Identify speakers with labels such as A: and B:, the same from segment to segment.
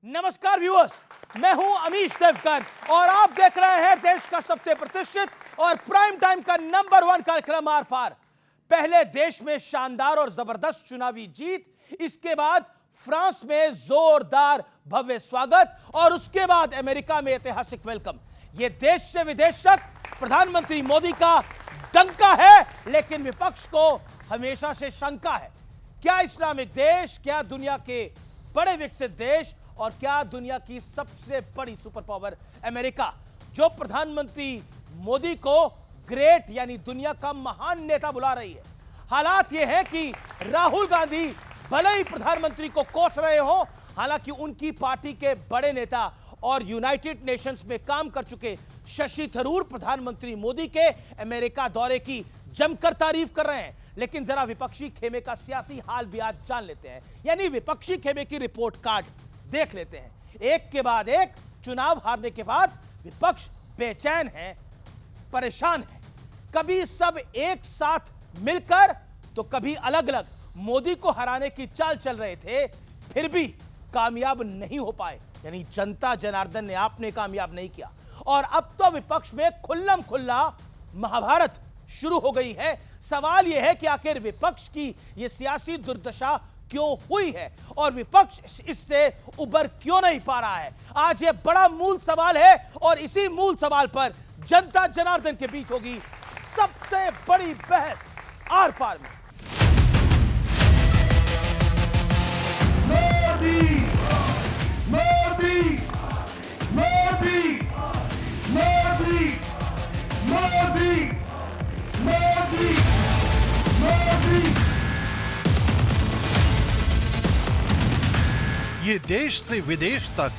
A: नमस्कार व्यूअर्स, मैं हूं अमीश देवगन और आप देख रहे हैं देश का सबसे प्रतिष्ठित और प्राइम टाइम का नंबर 1 कार्यक्रम आर पार। पहले देश में शानदार और जबरदस्त चुनावी जीत, इसके बाद फ्रांस में जोरदार भव्य स्वागत और उसके बाद अमेरिका में ऐतिहासिक वेलकम। यह देश से विदेश तक प्रधानमंत्री मोदी का डंका है, लेकिन विपक्ष को हमेशा से शंका है। क्या इस्लामिक देश, क्या दुनिया के बड़े विकसित देश और क्या दुनिया की सबसे बड़ी सुपर पावर अमेरिका, जो प्रधानमंत्री मोदी को ग्रेट यानी दुनिया का महान नेता बुला रही है। हालात यह है कि राहुल गांधी भले ही प्रधानमंत्री को कोस रहे हो, हालांकि उनकी पार्टी के बड़े नेता और यूनाइटेड नेशंस में काम कर चुके शशि थरूर प्रधानमंत्री मोदी के अमेरिका दौरे की जमकर तारीफ कर रहे हैं। लेकिन जरा विपक्षी खेमे का सियासी हाल भी आज जान लेते हैं, यानी विपक्षी खेमे की रिपोर्ट कार्ड देख लेते हैं। एक के बाद एक चुनाव हारने के बाद विपक्ष बेचैन है, परेशान है। कभी सब एक साथ मिलकर तो कभी अलग अलग मोदी को हराने की चाल चल रहे थे, फिर भी कामयाब नहीं हो पाए, यानी जनता जनार्दन ने आपने कामयाब नहीं किया। और अब तो विपक्ष में खुल्लम खुल्ला महाभारत शुरू हो गई है। सवाल यह है कि आखिर विपक्ष की यह सियासी दुर्दशा क्यों हुई है और विपक्ष इससे उबर क्यों नहीं पा रहा है। आज यह बड़ा मूल सवाल है और इसी मूल सवाल पर जनता जनार्दन के बीच होगी सबसे बड़ी बहस आर पार में।
B: मोदी मोदी मोदी मोदी मोदी मोदी मोदी।
C: ये देश से विदेश तक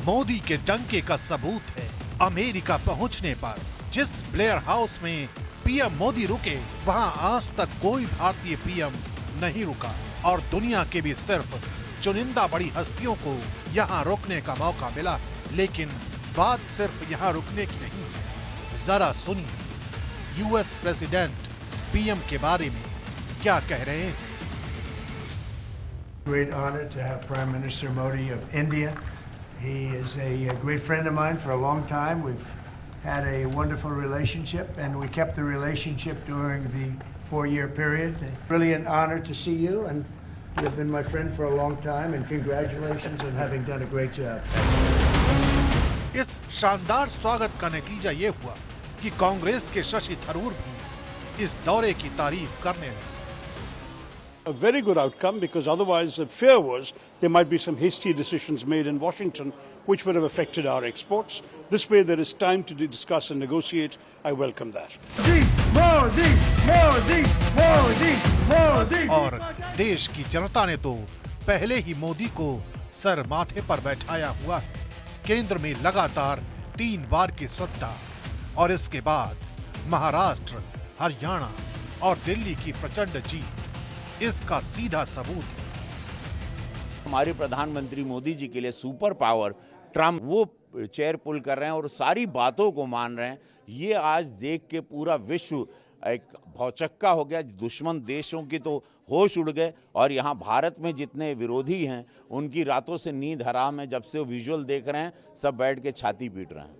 C: मोदी के डंके का सबूत है। अमेरिका पहुंचने पर जिस ब्लेयर हाउस में पीएम मोदी रुके, वहां आज तक कोई भारतीय पीएम नहीं रुका और दुनिया के भी सिर्फ चुनिंदा बड़ी हस्तियों को यहां रुकने का मौका मिला। लेकिन बात सिर्फ यहां रुकने की नहीं है। जरा सुनिए यूएस प्रेसिडेंट पीएम के बारे में क्या कह रहे हैं।
D: Great honor to have Prime Minister Modi of India. He is a great friend of mine for a long time. We've had a wonderful relationship and we kept the relationship during the 4-year period. Really an honor to see you and you've been my friend for a long time and congratulations on having done a great job.
C: इस शानदार स्वागत का नतीजा ये हुआ कि कांग्रेस के शशि थरूर भी इस दौरे की तारीफ करने लगे।
E: A very good outcome, because otherwise the fear was there might be some hasty decisions made in Washington which would have affected our exports. This way there is time to discuss and negotiate. I welcome that.
B: Modi Modi Modi Modi.
C: और देश की जनता ने तो पहले ही मोदी को sir माथे पर बैठाया हुआ है। केंद्र में लगातार 3 बार की सत्ता और इसके बाद महाराष्ट्र, हरियाणा और दिल्ली की प्रचंड जीत इसका सीधा सबूत है।
F: हमारे प्रधानमंत्री मोदी जी के लिए सुपर पावर ट्रम्प वो चेयर पुल कर रहे हैं और सारी बातों को मान रहे हैं। ये आज देख के पूरा विश्व एक भौचक्का हो गया। दुश्मन देशों की तो होश उड़ गए और यहाँ भारत में जितने विरोधी हैं उनकी रातों से नींद हराम है। जब से वो विजुअल देख रहे हैं सब बैठ के छाती पीट रहे हैं।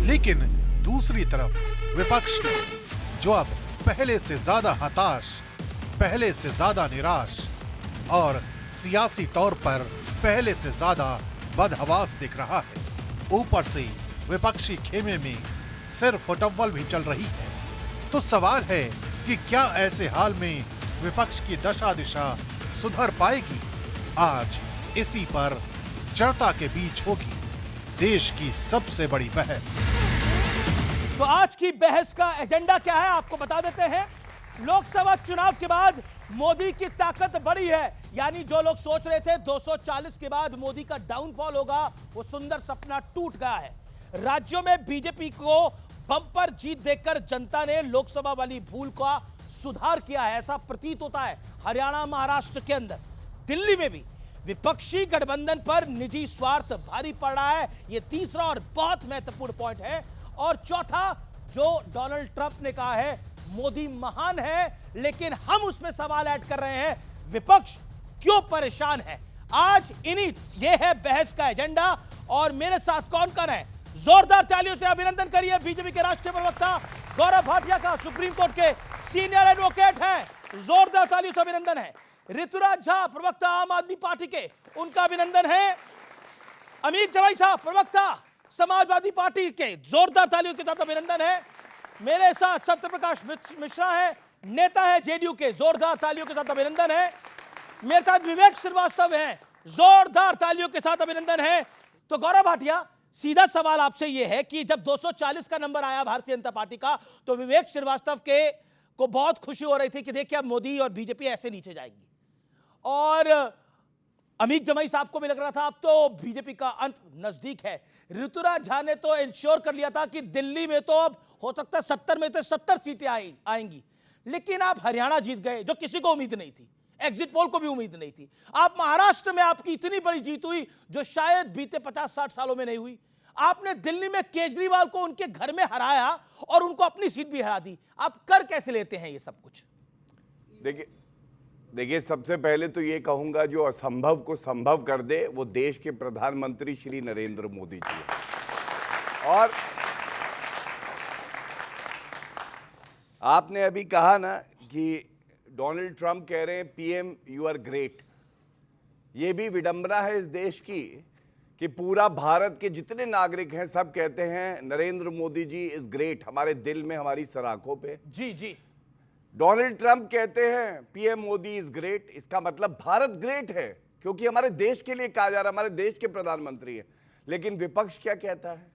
C: लेकिन दूसरी तरफ विपक्ष ने, जो अब पहले से ज्यादा हताश, पहले से ज्यादा निराश और सियासी तौर पर पहले से ज्यादा बदहवास दिख रहा है, ऊपर से विपक्षी खेमे में सिर फुटबॉल भी चल रही है, तो सवाल है कि क्या ऐसे हाल में विपक्ष की दशा दिशा सुधर पाएगी। आज इसी पर जनता के बीच होगी देश की सबसे बड़ी बहस।
A: तो आज की बहस का एजेंडा क्या है आपको बता देते हैं। लोकसभा चुनाव के बाद मोदी की ताकत बढ़ी है, यानी जो लोग सोच रहे थे 240 के बाद मोदी का डाउनफॉल होगा, वो सुंदर सपना टूट गया है। राज्यों में बीजेपी को बम्पर जीत देकर जनता ने लोकसभा वाली भूल का सुधार किया है, ऐसा प्रतीत होता है। हरियाणा, महाराष्ट्र के अंदर, दिल्ली में भी विपक्षी गठबंधन पर निजी स्वार्थ भारी पड़ रहा है। यह तीसरा और बहुत महत्वपूर्ण पॉइंट है। और चौथा, जो डोनाल्ड ट्रंप ने कहा है मोदी महान है, लेकिन हम उसमें सवाल ऐड कर रहे हैं विपक्ष क्यों परेशान है। आज ये है बहस का एजेंडा। और मेरे साथ कौन कौन है, जोरदार तालियों से अभिनंदन करिए बीजेपी के राष्ट्रीय प्रवक्ता गौरव भाटिया का, सुप्रीम कोर्ट के सीनियर एडवोकेट हैं, जोरदार तालियों से अभिनंदन है। ऋतुराज झा प्रवक्ता आम आदमी पार्टी के, उनका अभिनंदन है। अमित जवाई साहब प्रवक्ता समाजवादी पार्टी के, जोरदार तालियों के साथ अभिनंदन है। मेरे साथ सत्यप्रकाश मिश्रा है, नेता है जेडीयू के, जोरदार तालियों के साथ अभिनंदन है। मेरे साथ विवेक श्रीवास्तव हैं, जोरदार तालियों के साथ अभिनंदन है। तो गौरव भाटिया, सीधा सवाल आपसे यह है कि जब 240 का नंबर आया भारतीय जनता पार्टी का, तो विवेक श्रीवास्तव के को बहुत खुशी हो रही थी कि देखिए अब मोदी और बीजेपी ऐसे नीचे जाएंगी, और अमित जमाई साहब को भी लग रहा था अब तो बीजेपी का अंत नजदीक है। ऋतुराज झा ने तो इंश्योर कर लिया था कि दिल्ली में तो अब हो सकता है 70 में से 70 सीटें आएंगी। लेकिन आप हरियाणा जीत गए, जो किसी को उम्मीद नहीं थी, एग्जिट पोल को भी उम्मीद नहीं थी। आप महाराष्ट्र में आपकी इतनी बड़ी जीत हुई जो शायद बीते 50-60 सालों में नहीं हुई। आपने दिल्ली में केजरीवाल को उनके घर में हराया और उनको अपनी सीट भी हरा दी। आप कर कैसे लेते हैं ये सब कुछ?
G: देखिए, सबसे पहले तो ये कहूंगा, जो असंभव को संभव कर दे वो देश के प्रधानमंत्री श्री नरेंद्र मोदी जी हैं। और आपने अभी कहा ना कि डोनाल्ड ट्रंप कह रहे हैं पीएम यू आर ग्रेट। ये भी विडंबना है इस देश की कि पूरा भारत के जितने नागरिक हैं सब कहते हैं नरेंद्र मोदी जी इज ग्रेट, हमारे दिल में, हमारी सराखों पे।
A: जी जी।
G: डोनाल्ड ट्रंप कहते हैं पीएम मोदी इज ग्रेट, इसका मतलब भारत ग्रेट है क्योंकि हमारे देश के लिए कहा जा रहा है, हमारे देश के प्रधानमंत्री है। लेकिन विपक्ष क्या कहता है?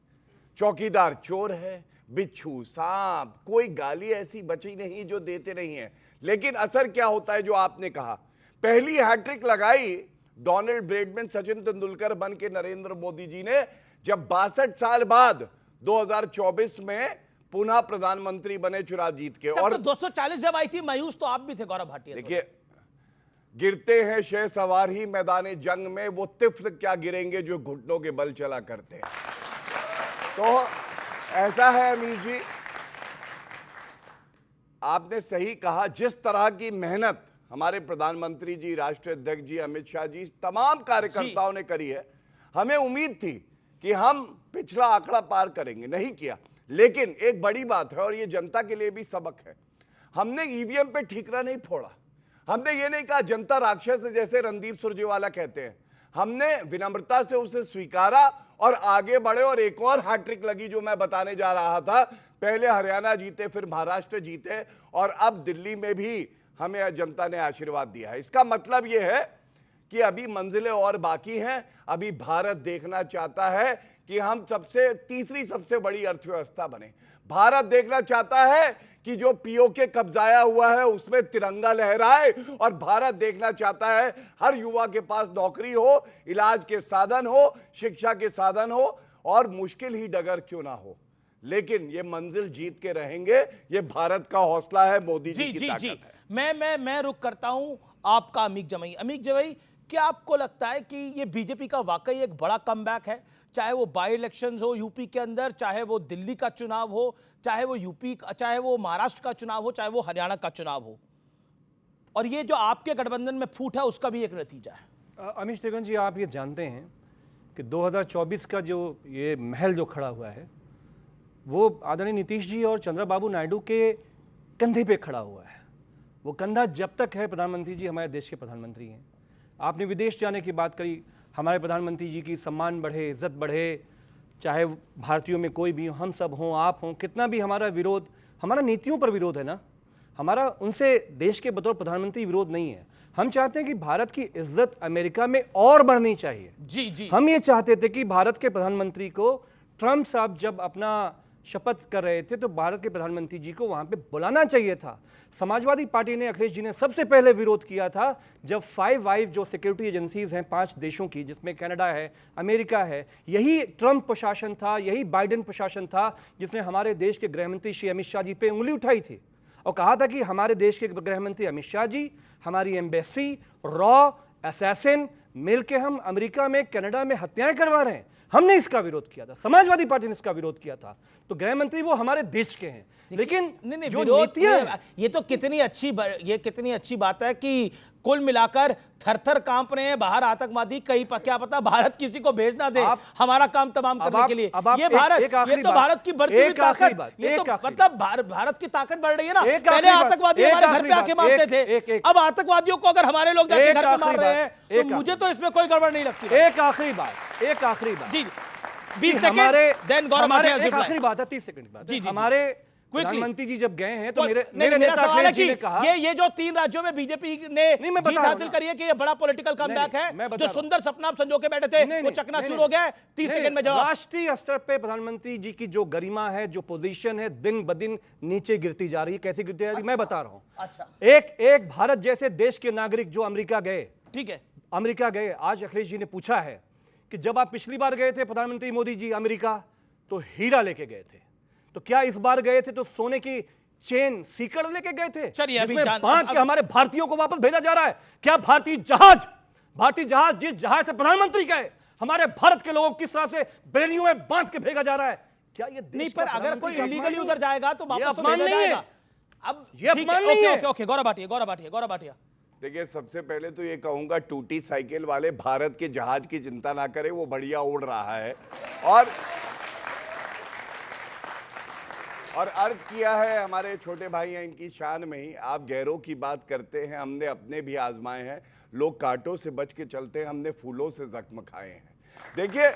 G: चौकीदार चोर है, बिच्छू सांप, कोई गाली ऐसी बची नहीं जो देते नहीं है। लेकिन असर क्या होता है? जो आपने कहा, पहली हैट्रिक लगाई डोनाल्ड ब्रेडमैन, सचिन तेंदुलकर बन के नरेंद्र मोदी जी ने, जब 62 साल बाद 2024 में पुनः प्रधानमंत्री बने चुनाव जीत के। और
A: तो 240 जब आई थी, मायूस तो आप भी थे गौरव भाटिया।
G: देखिए, गिरते हैं शह सवार ही मैदाने जंग में, वो तिफ्ल क्या गिरेंगे जो घुटनों के बल चला करते हैं। तो ऐसा है अमीर जी, आपने सही कहा, जिस तरह की मेहनत हमारे प्रधानमंत्री जी, राष्ट्रीय अध्यक्ष जी अमित शाह जी, तमाम कार्यकर्ताओं ने करी है, हमें उम्मीद थी कि हम पिछला आंकड़ा पार करेंगे, नहीं किया। लेकिन एक बड़ी बात है और ये जनता के लिए भी सबक है, हमने ईवीएम पे ठीकरा नहीं फोड़ा। हमने ये नहीं कहा जनता राक्षस है जैसे रणदीप सुरजेवाला कहते हैं। हमने विनम्रता से उसे स्वीकारा और आगे बढ़े। और एक और हैट्रिक लगी जो मैं बताने जा रहा था, पहले हरियाणा जीते, फिर महाराष्ट्र जीते, और अब दिल्ली में भी हमें जनता ने आशीर्वाद दिया है। इसका मतलब यह है कि अभी मंजिलें और बाकी हैं। अभी भारत देखना चाहता है कि हम तीसरी सबसे बड़ी अर्थव्यवस्था बने। भारत देखना चाहता है कि जो पीओके कब्जाया हुआ है उसमें तिरंगा लहराए, और भारत देखना चाहता है हर युवा के पास नौकरी हो, इलाज के साधन हो, शिक्षा के साधन हो, और मुश्किल ही डगर क्यों ना हो, लेकिन ये मंजिल जीत के रहेंगे। ये भारत का हौसला है, मोदी जी की ताकत है।
A: मैं रुक करता हूं आपका अमित जमाई। अमित जमाई, क्या आपको लगता है कि ये बीजेपी का वाकई एक बड़ा कमबैक है? चाहे वो बाई इलेक्शंस हो यूपी के अंदर, चाहे वो दिल्ली का चुनाव हो, चाहे वो महाराष्ट्र का चुनाव हो, चाहे वो हरियाणा का चुनाव हो, और ये जो आपके गठबंधन में फूट है उसका भी एक नतीजा है।
B: अमित शेखर जी, आप ये जानते हैं कि 2024 का जो ये महल जो खड़ा हुआ है वो आदरणीय नीतीश जी और चंद्रबाबू नायडू के कंधे पे खड़ा हुआ है। वो कंधा जब तक है, प्रधानमंत्री जी हमारे देश के प्रधानमंत्री हैं। आपने विदेश जाने की बात करी, हमारे प्रधानमंत्री जी की सम्मान बढ़े, इज्जत बढ़े, चाहे भारतीयों में कोई भी हो, हम सब हों, आप हों, कितना भी हमारा विरोध, हमारा नीतियों पर विरोध है ना, हमारा उनसे देश के बतौर प्रधानमंत्री विरोध नहीं है। हम चाहते हैं कि भारत की इज्जत अमेरिका में और बढ़नी चाहिए।
A: जी जी।
B: हम ये चाहते थे कि भारत के प्रधानमंत्री को, ट्रंप साहब जब अपना शपथ कर रहे थे तो भारत के प्रधानमंत्री जी को वहां पे बुलाना चाहिए था। समाजवादी पार्टी ने, अखिलेश जी ने सबसे पहले विरोध किया था जब 5 जो सिक्योरिटी एजेंसीज हैं 5 देशों की, जिसमें कनाडा है, अमेरिका है, यही ट्रंप प्रशासन था, यही बाइडेन प्रशासन था जिसने हमारे देश के गृहमंत्री श्री अमित शाह जी पे उंगली उठाई थी और कहा था कि हमारे देश के गृहमंत्री अमित शाह जी, हमारी एम्बेसी, रॉ, असैसिन मिलके हम अमेरिका में, कनाडा में हत्याएं करवा रहे हैं। हमने इसका विरोध किया था, समाजवादी पार्टी ने इसका विरोध किया था। तो गृह मंत्री वो हमारे देश के हैं, लेकिन
A: नहीं
B: जो
A: विरोध
B: नीतियां,
A: ये तो कितनी अच्छी बात है कि कुल मिलाकर थर-थर कांप रहे हैं बाहर आतंकवादी, कहीं क्या पता भारत किसी को भेज ना दे हमारा काम तमाम करने के लिए। ये भारत, ये तो भारत की बढ़ती हुई ताकत, ये तो मतलब भारत की ताकत बढ़ रही है ना। पहले आतंकवादी हमारे घर पे आके मारते थे, अब आतंकवादियों को अगर हमारे लोग जाके घर पे मार रहे हैं तो मुझे तो इसमें कोई गड़बड़ नहीं लगती।
B: एक आखिरी बात
A: जी 20 सेकंड, देन गौरव भाटिया
B: एक आखिरी बात है, 30 सेकंड की बात है। हमारे प्रधानमंत्री जी जब गए हैं तो मेरा
A: सवाल है कि ये जो 3 राज्यों में बीजेपी ने जीत हासिल करी है कि ये बड़ा पॉलिटिकल कमबैक है, जो सुंदर सपना आप संजो के बैठे थे वो चकनाचूर हो गया है। 30 सेकंड में जवाब।
B: राष्ट्रीय स्तर पे प्रधानमंत्री जी की जो गरिमा है, जो पोजीशन है, दिन ब दिन नीचे गिरती जा रही है। कैसी गिरती जा रही है मैं बता रहा हूं।
A: अच्छा,
B: एक भारत जैसे देश के नागरिक जो अमेरिका गए,
A: ठीक है,
B: अमेरिका गए, आज अखिलेश जी ने पूछा है कि जब आप पिछली बार गए थे प्रधानमंत्री मोदी जी अमेरिका तो हीरा लेके गए थे, तो क्या इस बार गए थे तो सोने की चेन सीकड़ लेके गए थे?
A: चलिए अभी
B: बांध के हमारे भारतीयों को वापस भेजा जा रहा है। क्या भारतीय जहाज जिस जहाज से प्रधानमंत्री गए, हमारे भारत के लोगों को किस तरह से बेड़ियों में बांध के भेजा जा रहा है? क्या ये
A: नहीं, पर अगर कोई इलीगली उधर जाएगा तो वापस तो
B: अपमान
A: भेजा
B: नहीं है।
A: जाएगा। अब
B: ये अपमान नहीं है।
A: ओके, गौरव भाटिया।
G: देखिए, सबसे पहले तो ये कहूंगा टूटी साइकिल वाले भारत के जहाज की चिंता ना करें, वो बढ़िया उड़ रहा है। और अर्ज किया है हमारे छोटे भाई हैं इनकी शान में ही। आप गैरों की बात करते हैं, हमने अपने भी आजमाए हैं। लोग कांटों से बच के चलते हैं, हमने फूलों से जख्म खाए हैं। देखिए,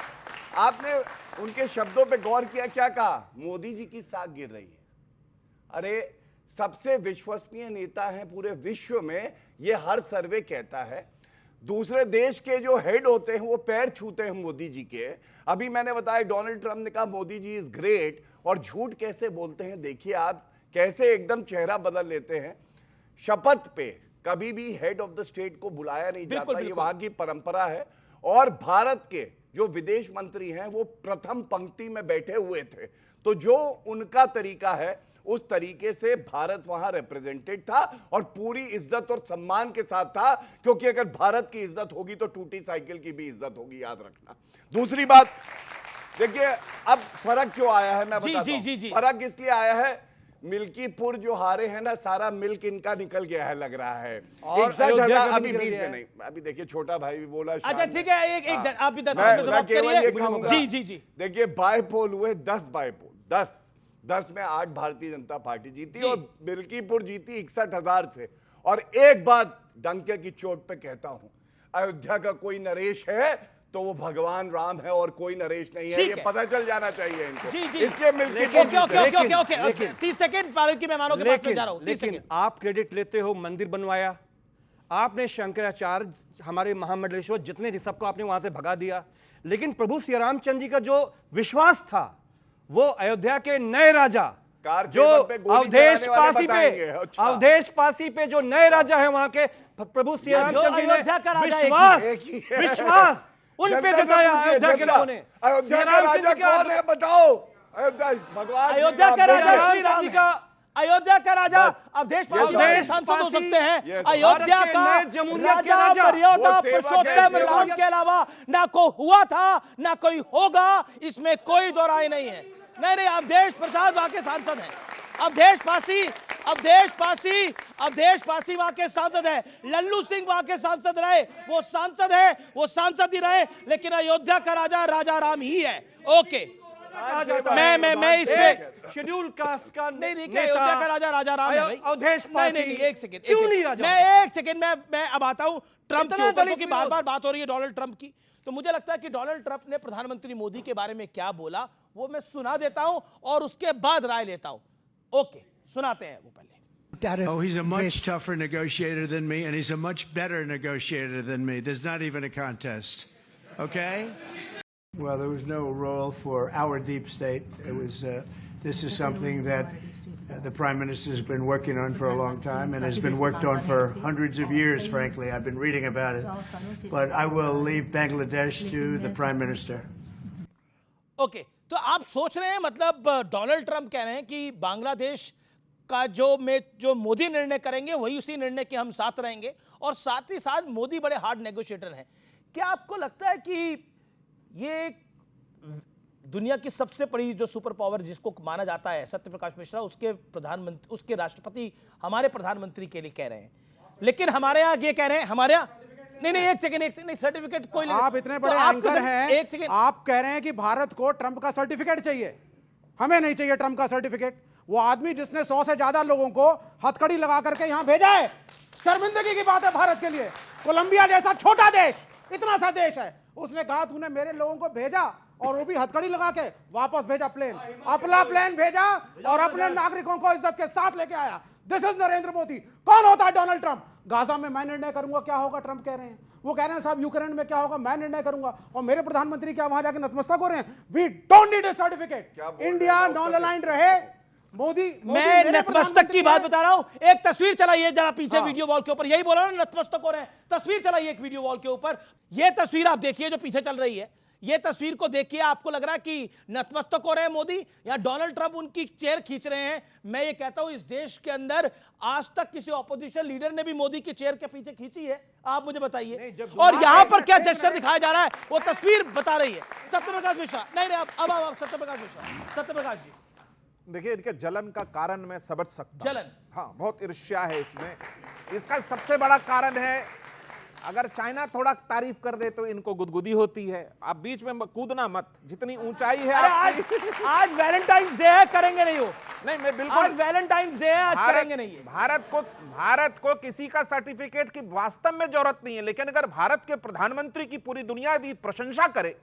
G: आपने उनके शब्दों पे गौर किया, क्या कहा? मोदी जी की साख गिर रही है। अरे, सबसे विश्वसनीय नेता हैं पूरे विश्व में, ये हर सर्वे कहता है। दूसरे देश के जो हेड होते हैं वो पैर छूते हैं मोदी जी के। अभी मैंने बताया डोनाल्ड ट्रंप ने कहा मोदी जी इज ग्रेट, और झूठ कैसे बोलते हैं देखिए आप, कैसे एकदम चेहरा बदल लेते हैं। शपथ पे कभी भी हेड ऑफ द स्टेट को बुलाया नहीं जाता, ये वहां की परंपरा है। और भारत के जो विदेश मंत्री हैं वो प्रथम पंक्ति में बैठे हुए थे, तो जो उनका तरीका है उस तरीके से भारत वहां रिप्रेजेंटेड था और पूरी इज्जत और सम्मान के साथ था, क्योंकि अगर भारत की इज्जत होगी तो टूटी साइकिल की भी इज्जत होगी, याद रखना। दूसरी बात, देखिए अब फर्क क्यों आया है मैं बताता हूं। फर्क इसलिए आया है, मिल्कीपुर जो हारे हैं ना, सारा मिल्क इनका निकल गया है लग रहा है। 61,000 अभी बीच में नहीं, अभी देखिए छोटा भाई भी बोला।
A: अच्छा ठीक है, एक आप भी 10
G: मैं केवल ये कहूंगा,
A: जी
G: देखिए बाय पोल हुए 10 बाय पोल, 10 में 8 भारतीय जनता पार्टी जीती और मिल्कीपुर जीती 61,000 से। और एक बात डंके की चोट पे कहता हूं, अयोध्या का कोई नरेश है तो वो भगवान राम है और कोई नरेश नहीं है, ये पता चल जाना चाहिए इनको। इसलिए
A: ओके 30 सेकंड पार्टी के मेहमानों के पास में जा रहा हूं।
B: लेकिन आप क्रेडिट लेते हो, मंदिर बनवाया आपने, शंकराचार्य हमारे महामंडलेश्वर जितने सबको आपने वहां से भगा दिया, लेकिन प्रभु श्री रामचंद्र जी का जो विश्वास था वो अयोध्या के नए राजा जो अवधेश पासी पे जो नए राजा है वहां के प्रभु श्री रामचंद्र जी ने विश्वास उन पे जताया। अयोध्या के लोगों ने,
G: अयोध्या का राजा कौन है बताओ?
A: अयोध्या का राजा श्री राम का, अयोध्या का राजा अवधेश पासी सांसद हो सकते हैं। अयोध्या का राजा मर्यादा पुरुषोत्तम राम के अलावा ना कोई हुआ था ना कोई होगा, इसमें कोई दो राय नहीं है। नहीं, अवधेश प्रसाद वहां के सांसद हैं। अवधेश पासी वहां के सांसद है। लल्लू सिंह वहां के सांसद रहे, वो सांसद है, वो सांसद ही रहे, लेकिन अयोध्या का राजा राजा राम ही है। ओके, मैं इसमें
B: शेड्यूल कास्ट का
A: नहीं क्या अयोध्या का राजा राजा राम है भाई।
B: अवधेश पासी
A: नहीं, एक सेकंड
B: क्यों नहीं राजा?
A: मैं एक सेकंड मैं अब आता हूं ट्रंप के ऊपर, क्योंकि बार-बार बात हो रही है डोनाल्ड ट्रंप की। तो मुझे लगता है कि डोनाल्ड ट्रंप ने प्रधानमंत्री मोदी के बारे में क्या बोला वो मैं सुना देता हूं और उसके बाद राय लेता हूं। ओके, सुनाते हैं वो पहले।
D: Oh, he's a much tougher negotiator than me, and he's a much better negotiator than me. There's not even a contest. Okay? Well, there was no role for our deep state. It was. This is something that the Prime Minister has been working on for a long time and has been worked on for hundreds of years, frankly. I've been reading about it. But I will leave Bangladesh to the Prime Minister.
A: Okay, तो आप सोच रहे हैं मतलब Donald Trump कह रहे हैं कि बांग्लादेश का जो मोदी निर्णय करेंगे वही उसी निर्णय के हम साथ रहेंगे, और साथ ही साथ मोदी बड़े हार्ड नेगोशिएटर हैं। क्या आपको लगता है कि ये दुनिया की सबसे बड़ी जो सुपर पावर जिसको माना जाता है सत्यप्रकाश मिश्रा, उसके राष्ट्रपति हमारे प्रधानमंत्री के लिए कह रहे हैं, लेकिन हमारे यहाँ ये कह रहे हैं, हमारे यहाँ नहीं एक सेकंड सर्टिफिकेट कोई
H: आप इतने बड़े एंकर हैं,
A: एक सेकंड,
H: आप कह रहे हैं कि भारत को ट्रंप का सर्टिफिकेट चाहिए। हमें नहीं चाहिए ट्रंप का सर्टिफिकेट। वो आदमी जिसने 100 से ज्यादा लोगों को हथकड़ी लगा करके यहां भेजा है, शर्मिंदगी की बात है भारत के लिए। कोलंबिया जैसा छोटा देश, इतना सा देश है, उसने कहा तूने मेरे लोगों को भेजा और वो भी हथकड़ी लगा के वापस भेजा प्लेन, अपना प्लेन भेजा और अपने नागरिकों को इज्जत के साथ लेके आया। This is Narendra Modi. कौन होता है डोनाल्ड ट्रंप? गाजा में मैं निर्णय करूंगा क्या होगा, ट्रंप कह रहे हैं। वो कह रहे हैं साहब यूक्रेन में क्या होगा मैं निर्णय करूंगा, और मेरे प्रधानमंत्री क्या वहां जाके नतमस्तक हो रहे हैं। We don't need a certificate. India non aligned रहे। मोदी
A: मैं नतमस्तक की बात बता रहा हूं। एक तस्वीर चलाइए जरा पीछे वीडियो वॉल के ऊपर, यही बोला ना नतमस्तक हो रहे हैं। तस्वीर चलाइए एक वीडियो वॉल के ऊपर, यह तस्वीर आप देखिए जो पीछे चल रही है। ये तस्वीर को देखिए, आपको लग रहा है कि नतमस्तक हो रहे हैं मोदी या डोनाल्ड ट्रंप उनकी चेयर खींच रहे हैं? मैं ये कहता हूं इस देश के अंदर आज तक किसी ऑपोजिशन लीडर ने भी मोदी की चेयर के पीछे खींची है? आप मुझे बताइए। और यहां पर क्या जेस्चर दिखाया जा रहा है वो तस्वीर बता रही है। सत्यप्रकाश मिश्रा, नहीं अब सत्यप्रकाश मिश्रा, सत्यप्रकाश जी
I: देखिए, इनके जलन का कारण मैं समझ सकता हूं।
A: जलन,
I: हाँ, बहुत ईर्ष्या है इसमें। इसका सबसे बड़ा कारण है, अगर चाइना थोड़ा तारीफ कर दे तो इनको गुदगुदी होती है। आप बीच में कूदना मत, जितनी ऊंचाई है आपकी।
A: आज वैलेंटाइंस डे है, करेंगे नहीं हो?
I: नहीं, मैं बिल्कुल,
A: आज वैलेंटाइंस डे है, आज करेंगे नहीं है।
I: भारत को किसी का सर्टिफिकेट की वास्तव में जरूरत नहीं है, लेकिन अगर भारत के प्रधानमंत्री की पूरी दुनिया यदि प्रशंसा करे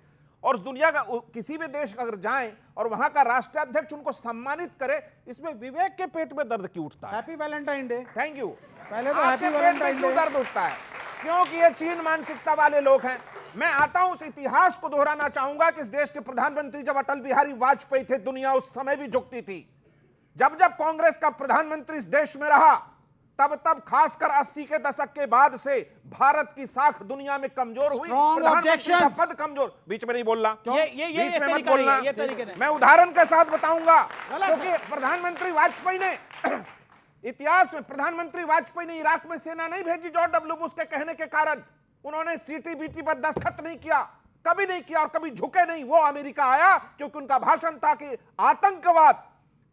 I: और उस दुनिया का किसी भी देश अगर जाएं और वहां का राष्ट्राध्यक्ष उनको सम्मानित करे, इसमें विवेक के पेट में दर्द क्यों उठता है?
H: Happy Valentine day.
I: Thank you.
H: पहले तो हैप्पी वैलेंटाइन डे।
I: दर्द उठता है क्योंकि ये चीन मानसिकता वाले लोग हैं। मैं आता हूं, उस इतिहास को दोहराना चाहूंगा कि इस देश के प्रधानमंत्री जब अटल बिहारी वाजपेयी थे, दुनिया उस समय भी झुकती थी। जब जब कांग्रेस का प्रधानमंत्री इस देश में रहा, तब तब खासकर 80 के दशक के बाद से भारत की साख दुनिया में कमजोर हुई। प्रधानमंत्री का पद कमजोर। बीच में नहीं बोलना, बीच में मत बोलना। मैं उदाहरण के साथ बताऊंगा, क्योंकि प्रधानमंत्री वाजपेयी ने इतिहास में प्रधानमंत्री वाजपेयी ने इराक में सेना नहीं भेजी जॉर्ज डब्ल्यू बुश के कहने के कारण। उन्होंने सीटीबीटी पर दस्तखत नहीं किया, कभी नहीं किया, और कभी झुके नहीं। वो अमेरिका आया क्योंकि उनका भाषण था कि आतंकवाद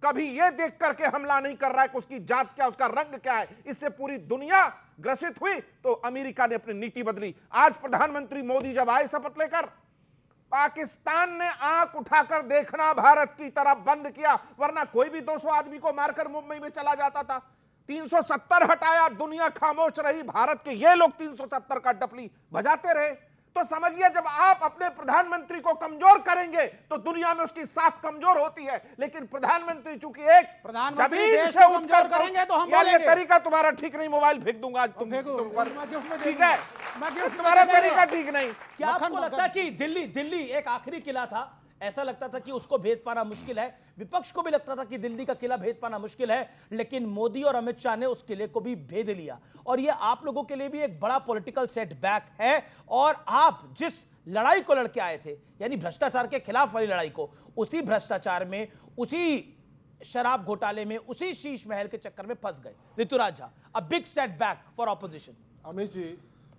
I: कभी ये देख करके हमला नहीं कर रहा है कि उसकी जात क्या, उसका रंग क्या है। इससे पूरी दुनिया ग्रसित हुई, तो अमेरिका ने अपनी नीति बदली। आज प्रधानमंत्री मोदी जब आए शपथ लेकर, पाकिस्तान ने आंख उठाकर देखना भारत की तरफ बंद किया, वरना कोई भी 200 आदमी को मारकर मुंबई में चला जाता था। 370 हटाया, दुनिया खामोश रही, भारत के ये लोग 370 का डफली बजाते रहे। तो समझिए, जब आप अपने प्रधानमंत्री को कमजोर करेंगे तो दुनिया में उसकी साख कमजोर होती है। लेकिन प्रधानमंत्री चूंकि एक
H: प्रधानमंत्री देश को कमजोर करेंगे तो हम
I: ये तरीका तुम्हारा ठीक नहीं, मोबाइल फेंक दूंगा आज तुम पर, ठीक है? तुम्हारा तरीका ठीक नहीं।
A: क्या आपको लगता है कि दिल्ली एक आखिरी किला था, ऐसा लगता था कि उसको भेद पाना मुश्किल है? विपक्ष को भी लगता था कि दिल्ली का किला भेद पाना मुश्किल है, लेकिन मोदी और अमित शाह ने उस किले को भी भेद लिया। और यह आप लोगों के लिए भी एक बड़ा पॉलिटिकल सेटबैक है। और आप जिस लड़ाई को लड़के आए थे, यानी भ्रष्टाचार के खिलाफ वाली लड़ाई को, उसी भ्रष्टाचार में, उसी शराब घोटाले में, उसी शीश महल के चक्कर में फंस गए। Rituraj Jha, a big setback for opposition.
J: Amit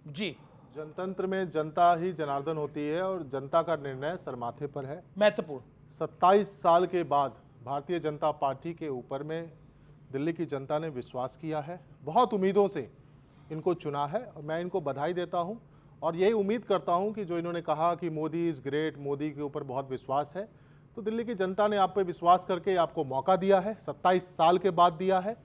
A: ji,
J: जनतंत्र में जनता ही जनार्दन होती है और जनता का निर्णय सरमाथे पर है।
A: महत्वपूर्ण।
J: 27 साल के बाद भारतीय जनता पार्टी के ऊपर में दिल्ली की जनता ने विश्वास किया है, बहुत उम्मीदों से इनको चुना है, और मैं इनको बधाई देता हूं। और यही उम्मीद करता हूं कि जो इन्होंने कहा कि मोदी इज़ ग्रेट, मोदी के ऊपर बहुत विश्वास है, तो दिल्ली की जनता ने आप पे विश्वास करके आपको मौका दिया है, 27 साल के बाद दिया है।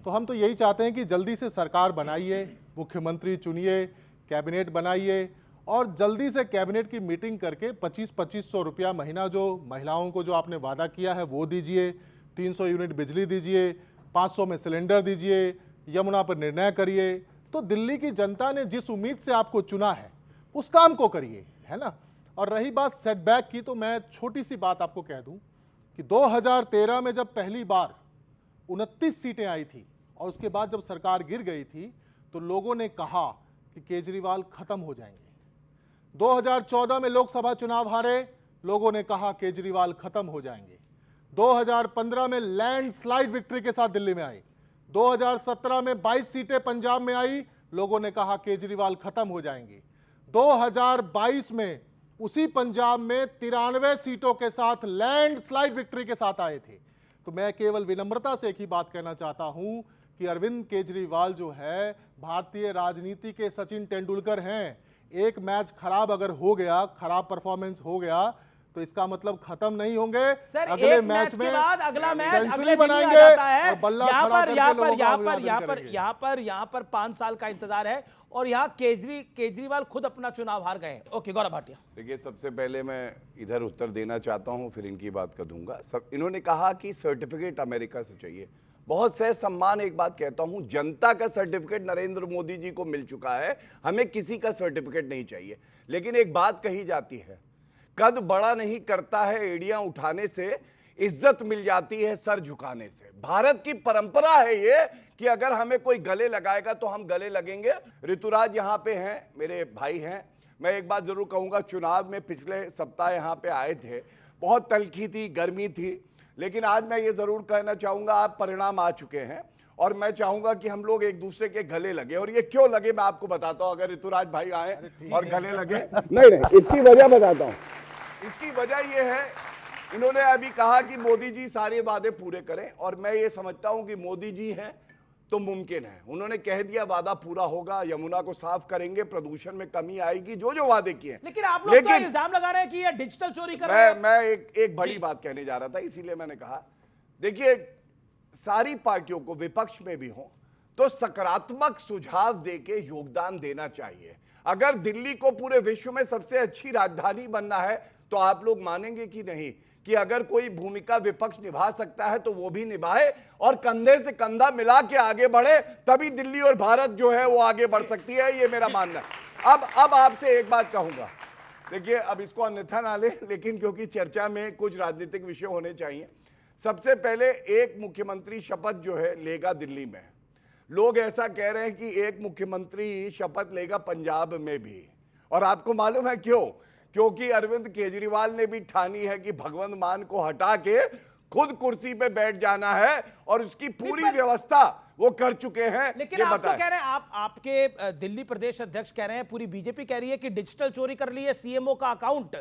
J: तो हम तो यही चाहते हैं कि जल्दी से सरकार बनाइए, मुख्यमंत्री चुनिए, कैबिनेट बनाइए, और जल्दी से कैबिनेट की मीटिंग करके 2500 रुपया महीना जो महिलाओं को जो आपने वादा किया है वो दीजिए, 300 यूनिट बिजली दीजिए, 500 में सिलेंडर दीजिए, यमुना पर निर्णय करिए। तो दिल्ली की जनता ने जिस उम्मीद से आपको चुना है उस काम को करिए, है ना। और रही बात सेटबैक की, तो मैं छोटी सी बात आपको कह दूं कि 2013 में जब पहली बार 29 सीटें आई थी और उसके बाद जब सरकार गिर गई थी, तो लोगों ने कहा कि केजरीवाल खत्म हो जाएंगे। 2014 में लोकसभा चुनाव हारे, लोगों ने कहा केजरीवाल खत्म हो जाएंगे। 2015 में लैंडस्लाइड विक्ट्री के साथ दिल्ली में आई। 2017 में 22 सीटें पंजाब में आई, लोगों ने कहा केजरीवाल खत्म हो जाएंगे। 2022 में उसी पंजाब में 93 सीटों के साथ लैंडस्लाइड विक्ट्री के साथ आए थे। तो मैं केवल विनम्रता से एक ही बात कहना चाहता हूं कि अरविंद केजरीवाल जो है भारतीय राजनीति के सचिन तेंदुलकर हैं। एक मैच खराब अगर हो गया, खराब परफॉर्मेंस हो गया, तो इसका मतलब खत्म नहीं होंगे।
A: सर,
J: अगले
A: एक
J: मैच में
A: के बाद अगला मैच
J: सेंचुरी
A: अगले दिन ही आ
J: बनाएंगे
A: जाता है।
J: और बल्ला
A: यहाँ
J: खड़ा
A: पर
J: करके
A: यहाँ
J: लोगों
A: पर
J: का
A: यहाँ पर
J: अभिवादन
A: यहाँ पर
J: करेंगे।
A: यहाँ पर 5 साल का इंतजार है और यहाँ केजरीवाल खुद अपना चुनाव हार गए हैं। ओके, गौरव भाटिया।
G: देखिए, सबसे पहले मैं इधर उत्तर देना चाहता हूं, फिर इनकी बात का दूंगा। सब इन्होंने कहा कि सर्टिफिकेट अमेरिका से चाहिए। बहुत सहज सम्मान एक बात कहता हूं, जनता का सर्टिफिकेट नरेंद्र मोदी जी को मिल चुका है, हमें किसी का सर्टिफिकेट नहीं चाहिए। लेकिन एक बात कही जाती है, कद बड़ा नहीं करता है एड़ियां उठाने से, इज्जत मिल जाती है सर झुकाने से। भारत की परंपरा है ये कि अगर हमें कोई गले लगाएगा तो हम गले लगेंगे। ऋतुराज यहाँ पे हैं, मेरे भाई हैं। मैं एक बात जरूर कहूंगा, चुनाव में पिछले सप्ताह यहाँ पे आए थे, बहुत तलखी थी, गर्मी थी, लेकिन आज मैं ये जरूर कहना चाहूंगा, आप परिणाम आ चुके हैं और मैं चाहूंगा कि हम लोग एक दूसरे के गले लगे। और ये क्यों लगे मैं आपको बताता हूं, अगर ऋतुराज भाई आए और गले लगे। नहीं, इसकी वजह बताता हूं। इसकी वजह ये है, इन्होंने अभी कहा कि मोदी जी सारे वादे पूरे करें, और मैं ये समझता हूं कि मोदी जी हैं तो मुमकिन है। उन्होंने कह दिया वादा पूरा होगा, यमुना को साफ करेंगे, प्रदूषण में कमी आएगी, जो जो वादे किए।
A: लेकिन आप लोग तो इल्जाम लगा रहे हैं कि ये डिजिटल चोरी कर रहे हैं।
G: मैं एक बड़ी बात कहने जा रहा था, इसीलिए मैंने कहा, देखिए, सारी पार्टियों को विपक्ष में भी हो तो सकारात्मक सुझाव देके योगदान देना चाहिए। अगर दिल्ली को पूरे विश्व में सबसे अच्छी राजधानी बनना है तो आप लोग मानेंगे कि नहीं कि अगर कोई भूमिका विपक्ष निभा सकता है तो वो भी निभाए और कंधे से कंधा मिला के आगे बढ़े, तभी दिल्ली और भारत जो है वो आगे बढ़ सकती है। ये मेरा मानना है। अब आपसे एक बात कहूंगा, देखिए, अब इसको अन्यथा ना ले, लेकिन क्योंकि चर्चा में कुछ राजनीतिक विषय होने चाहिए। सबसे पहले एक मुख्यमंत्री शपथ जो है लेगा दिल्ली में। लोग ऐसा कह रहे हैं कि एक मुख्यमंत्री शपथ लेगा पंजाब में भी, और आपको मालूम है क्यों? क्योंकि अरविंद केजरीवाल ने भी ठानी है कि भगवंत मान को हटा के खुद कुर्सी पे बैठ जाना है, और उसकी पूरी व्यवस्था वो कर चुके हैं।
A: लेकिन आप तो कह रहे हैं, आपके दिल्ली प्रदेश अध्यक्ष कह रहे हैं, पूरी बीजेपी कह रही है कि डिजिटल चोरी कर ली है सीएमओ का अकाउंट।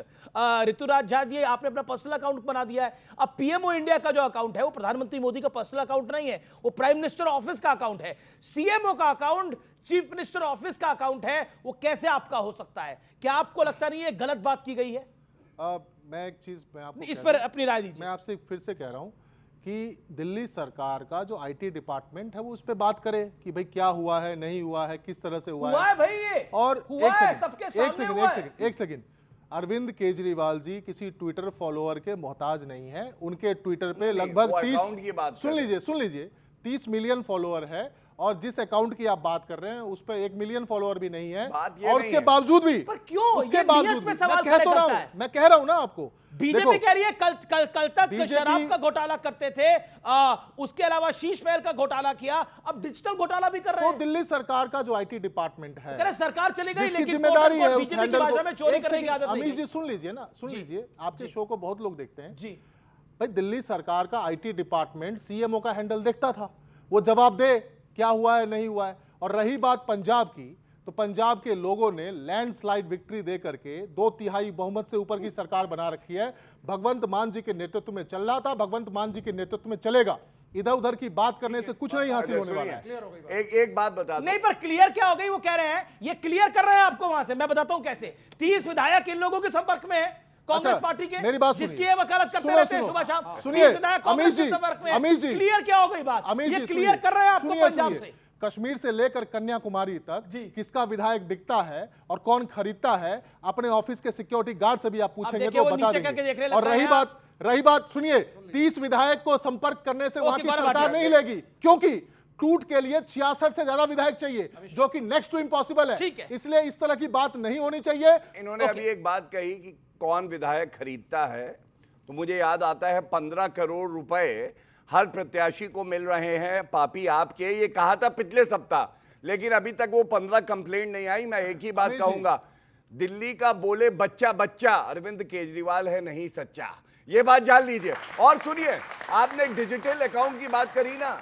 A: ऋतुराज झा जी, आपने अपना पर्सनल अकाउंट बना दिया है। अब पीएमओ इंडिया का जो अकाउंट है वो प्रधानमंत्री मोदी का पर्सनल अकाउंट नहीं है, वो प्राइम मिनिस्टर ऑफिस का अकाउंट है। सीएमओ का अकाउंट चीफ मिनिस्टर ऑफिस का अकाउंट है, वो कैसे आपका हो सकता है? क्या आपको लगता नहीं है गलत बात की गई है?
J: मैं एक चीज मैं आपको
A: इस पर अपनी राय दीजिए।
J: मैं आपसे फिर से कह रहा हूं कि दिल्ली सरकार का जो आईटी डिपार्टमेंट है वो उस पर बात करे कि भाई क्या हुआ है, नहीं हुआ है, किस तरह से हुआ है
A: भाई ये
J: और
A: हुआ है, सबके सामने हुआ है।
J: एक सेकंड, अरविंद केजरीवाल जी किसी ट्विटर फॉलोअर के मोहताज नहीं है। उनके ट्विटर पे लगभग 30 सुन लीजिए 30 मिलियन फॉलोअर है, और जिस अकाउंट की आप बात कर रहे हैं उस पर 1 मिलियन फॉलोअर भी नहीं है, और उसके बावजूद भी,
A: पर क्यों
J: उसके बावजूद
A: पे सवाल
J: मैं कह रहा हूं ना आपको,
A: बीजेपी कह रही है कल तक शराब का घोटाला करते थे, उसके अलावा शीश महल का घोटाला किया, अब डिजिटल घोटाला भी कर रहे हैं।
J: तो दिल्ली सरकार का जो आईटी डिपार्टमेंट है,
A: कह रहे सरकार चली गई, लेकिन
J: जिम्मेदारी है
A: बीजेपी की भाषा में चोरी करने की आदत नहीं है।
J: अमीश जी सुन लीजिए ना, सुन लीजिए, आपके शो को बहुत लोग देखते हैं
A: जी।
J: भाई, दिल्ली सरकार का आईटी डिपार्टमेंट सीएमओ का हैंडल देखता था, वो जवाब दे क्या हुआ है, नहीं हुआ है। और रही बात पंजाब की, तो पंजाब के लोगों ने लैंडस्लाइड विक्ट्री दे करके 2/3 बहुमत से ऊपर की सरकार बना रखी है। भगवंत मान जी के नेतृत्व में चल रहा था, भगवंत मान जी के नेतृत्व में चलेगा। इधर उधर की बात करने से कुछ नहीं हासिल होने वाला है।
G: एक बात बता दो।
A: नहीं, पर क्लियर क्या हो गई? वो कह रहे हैं, ये क्लियर कर रहे हैं आपको वहां से। मैं बताता हूं कैसे। 30 विधायक इन लोगों के संपर्क में है, कांग्रेस पार्टी के,
J: मेरी बात
A: जिसकी ये वकालत करते रहते हैं सुबह शाम।
J: सुनिए
A: अमीश जी, क्लियर क्या हो गई बात? ये क्लियर कर रहे हैं आपको पंजाब से,
J: कश्मीर से लेकर कन्याकुमारी तक किसका विधायक बिकता है और कौन खरीदता है, अपने ऑफिस के सिक्योरिटी गार्ड से भी आप पूछेंगे तो बता देंगे। और रही बात सुनिए, 30 विधायक को संपर्क करने से वहां की सरकार नहीं लेगी, क्योंकि टूट के लिए 66 से ज्यादा विधायक चाहिए, जो कि नेक्स्ट टू इम्पॉसिबल है। इसलिए इस तरह की बात नहीं होनी चाहिए।
G: इन्होंने अभी एक बात कही कि कौन विधायक खरीदता है, तो मुझे याद आता है 15 करोड़ रुपए हर प्रत्याशी को मिल रहे हैं, पापी आपके, ये कहा था पिछले सप्ताह, लेकिन अभी तक वो 15 कंप्लेंट नहीं आई। मैं एक ही बात कहूंगा, दिल्ली का बोले बच्चा बच्चा अरविंद केजरीवाल है, नहीं सच्चा, ये बात जान लीजिए। और सुनिए, आपने डिजिटल अकाउंट की बात करी ना,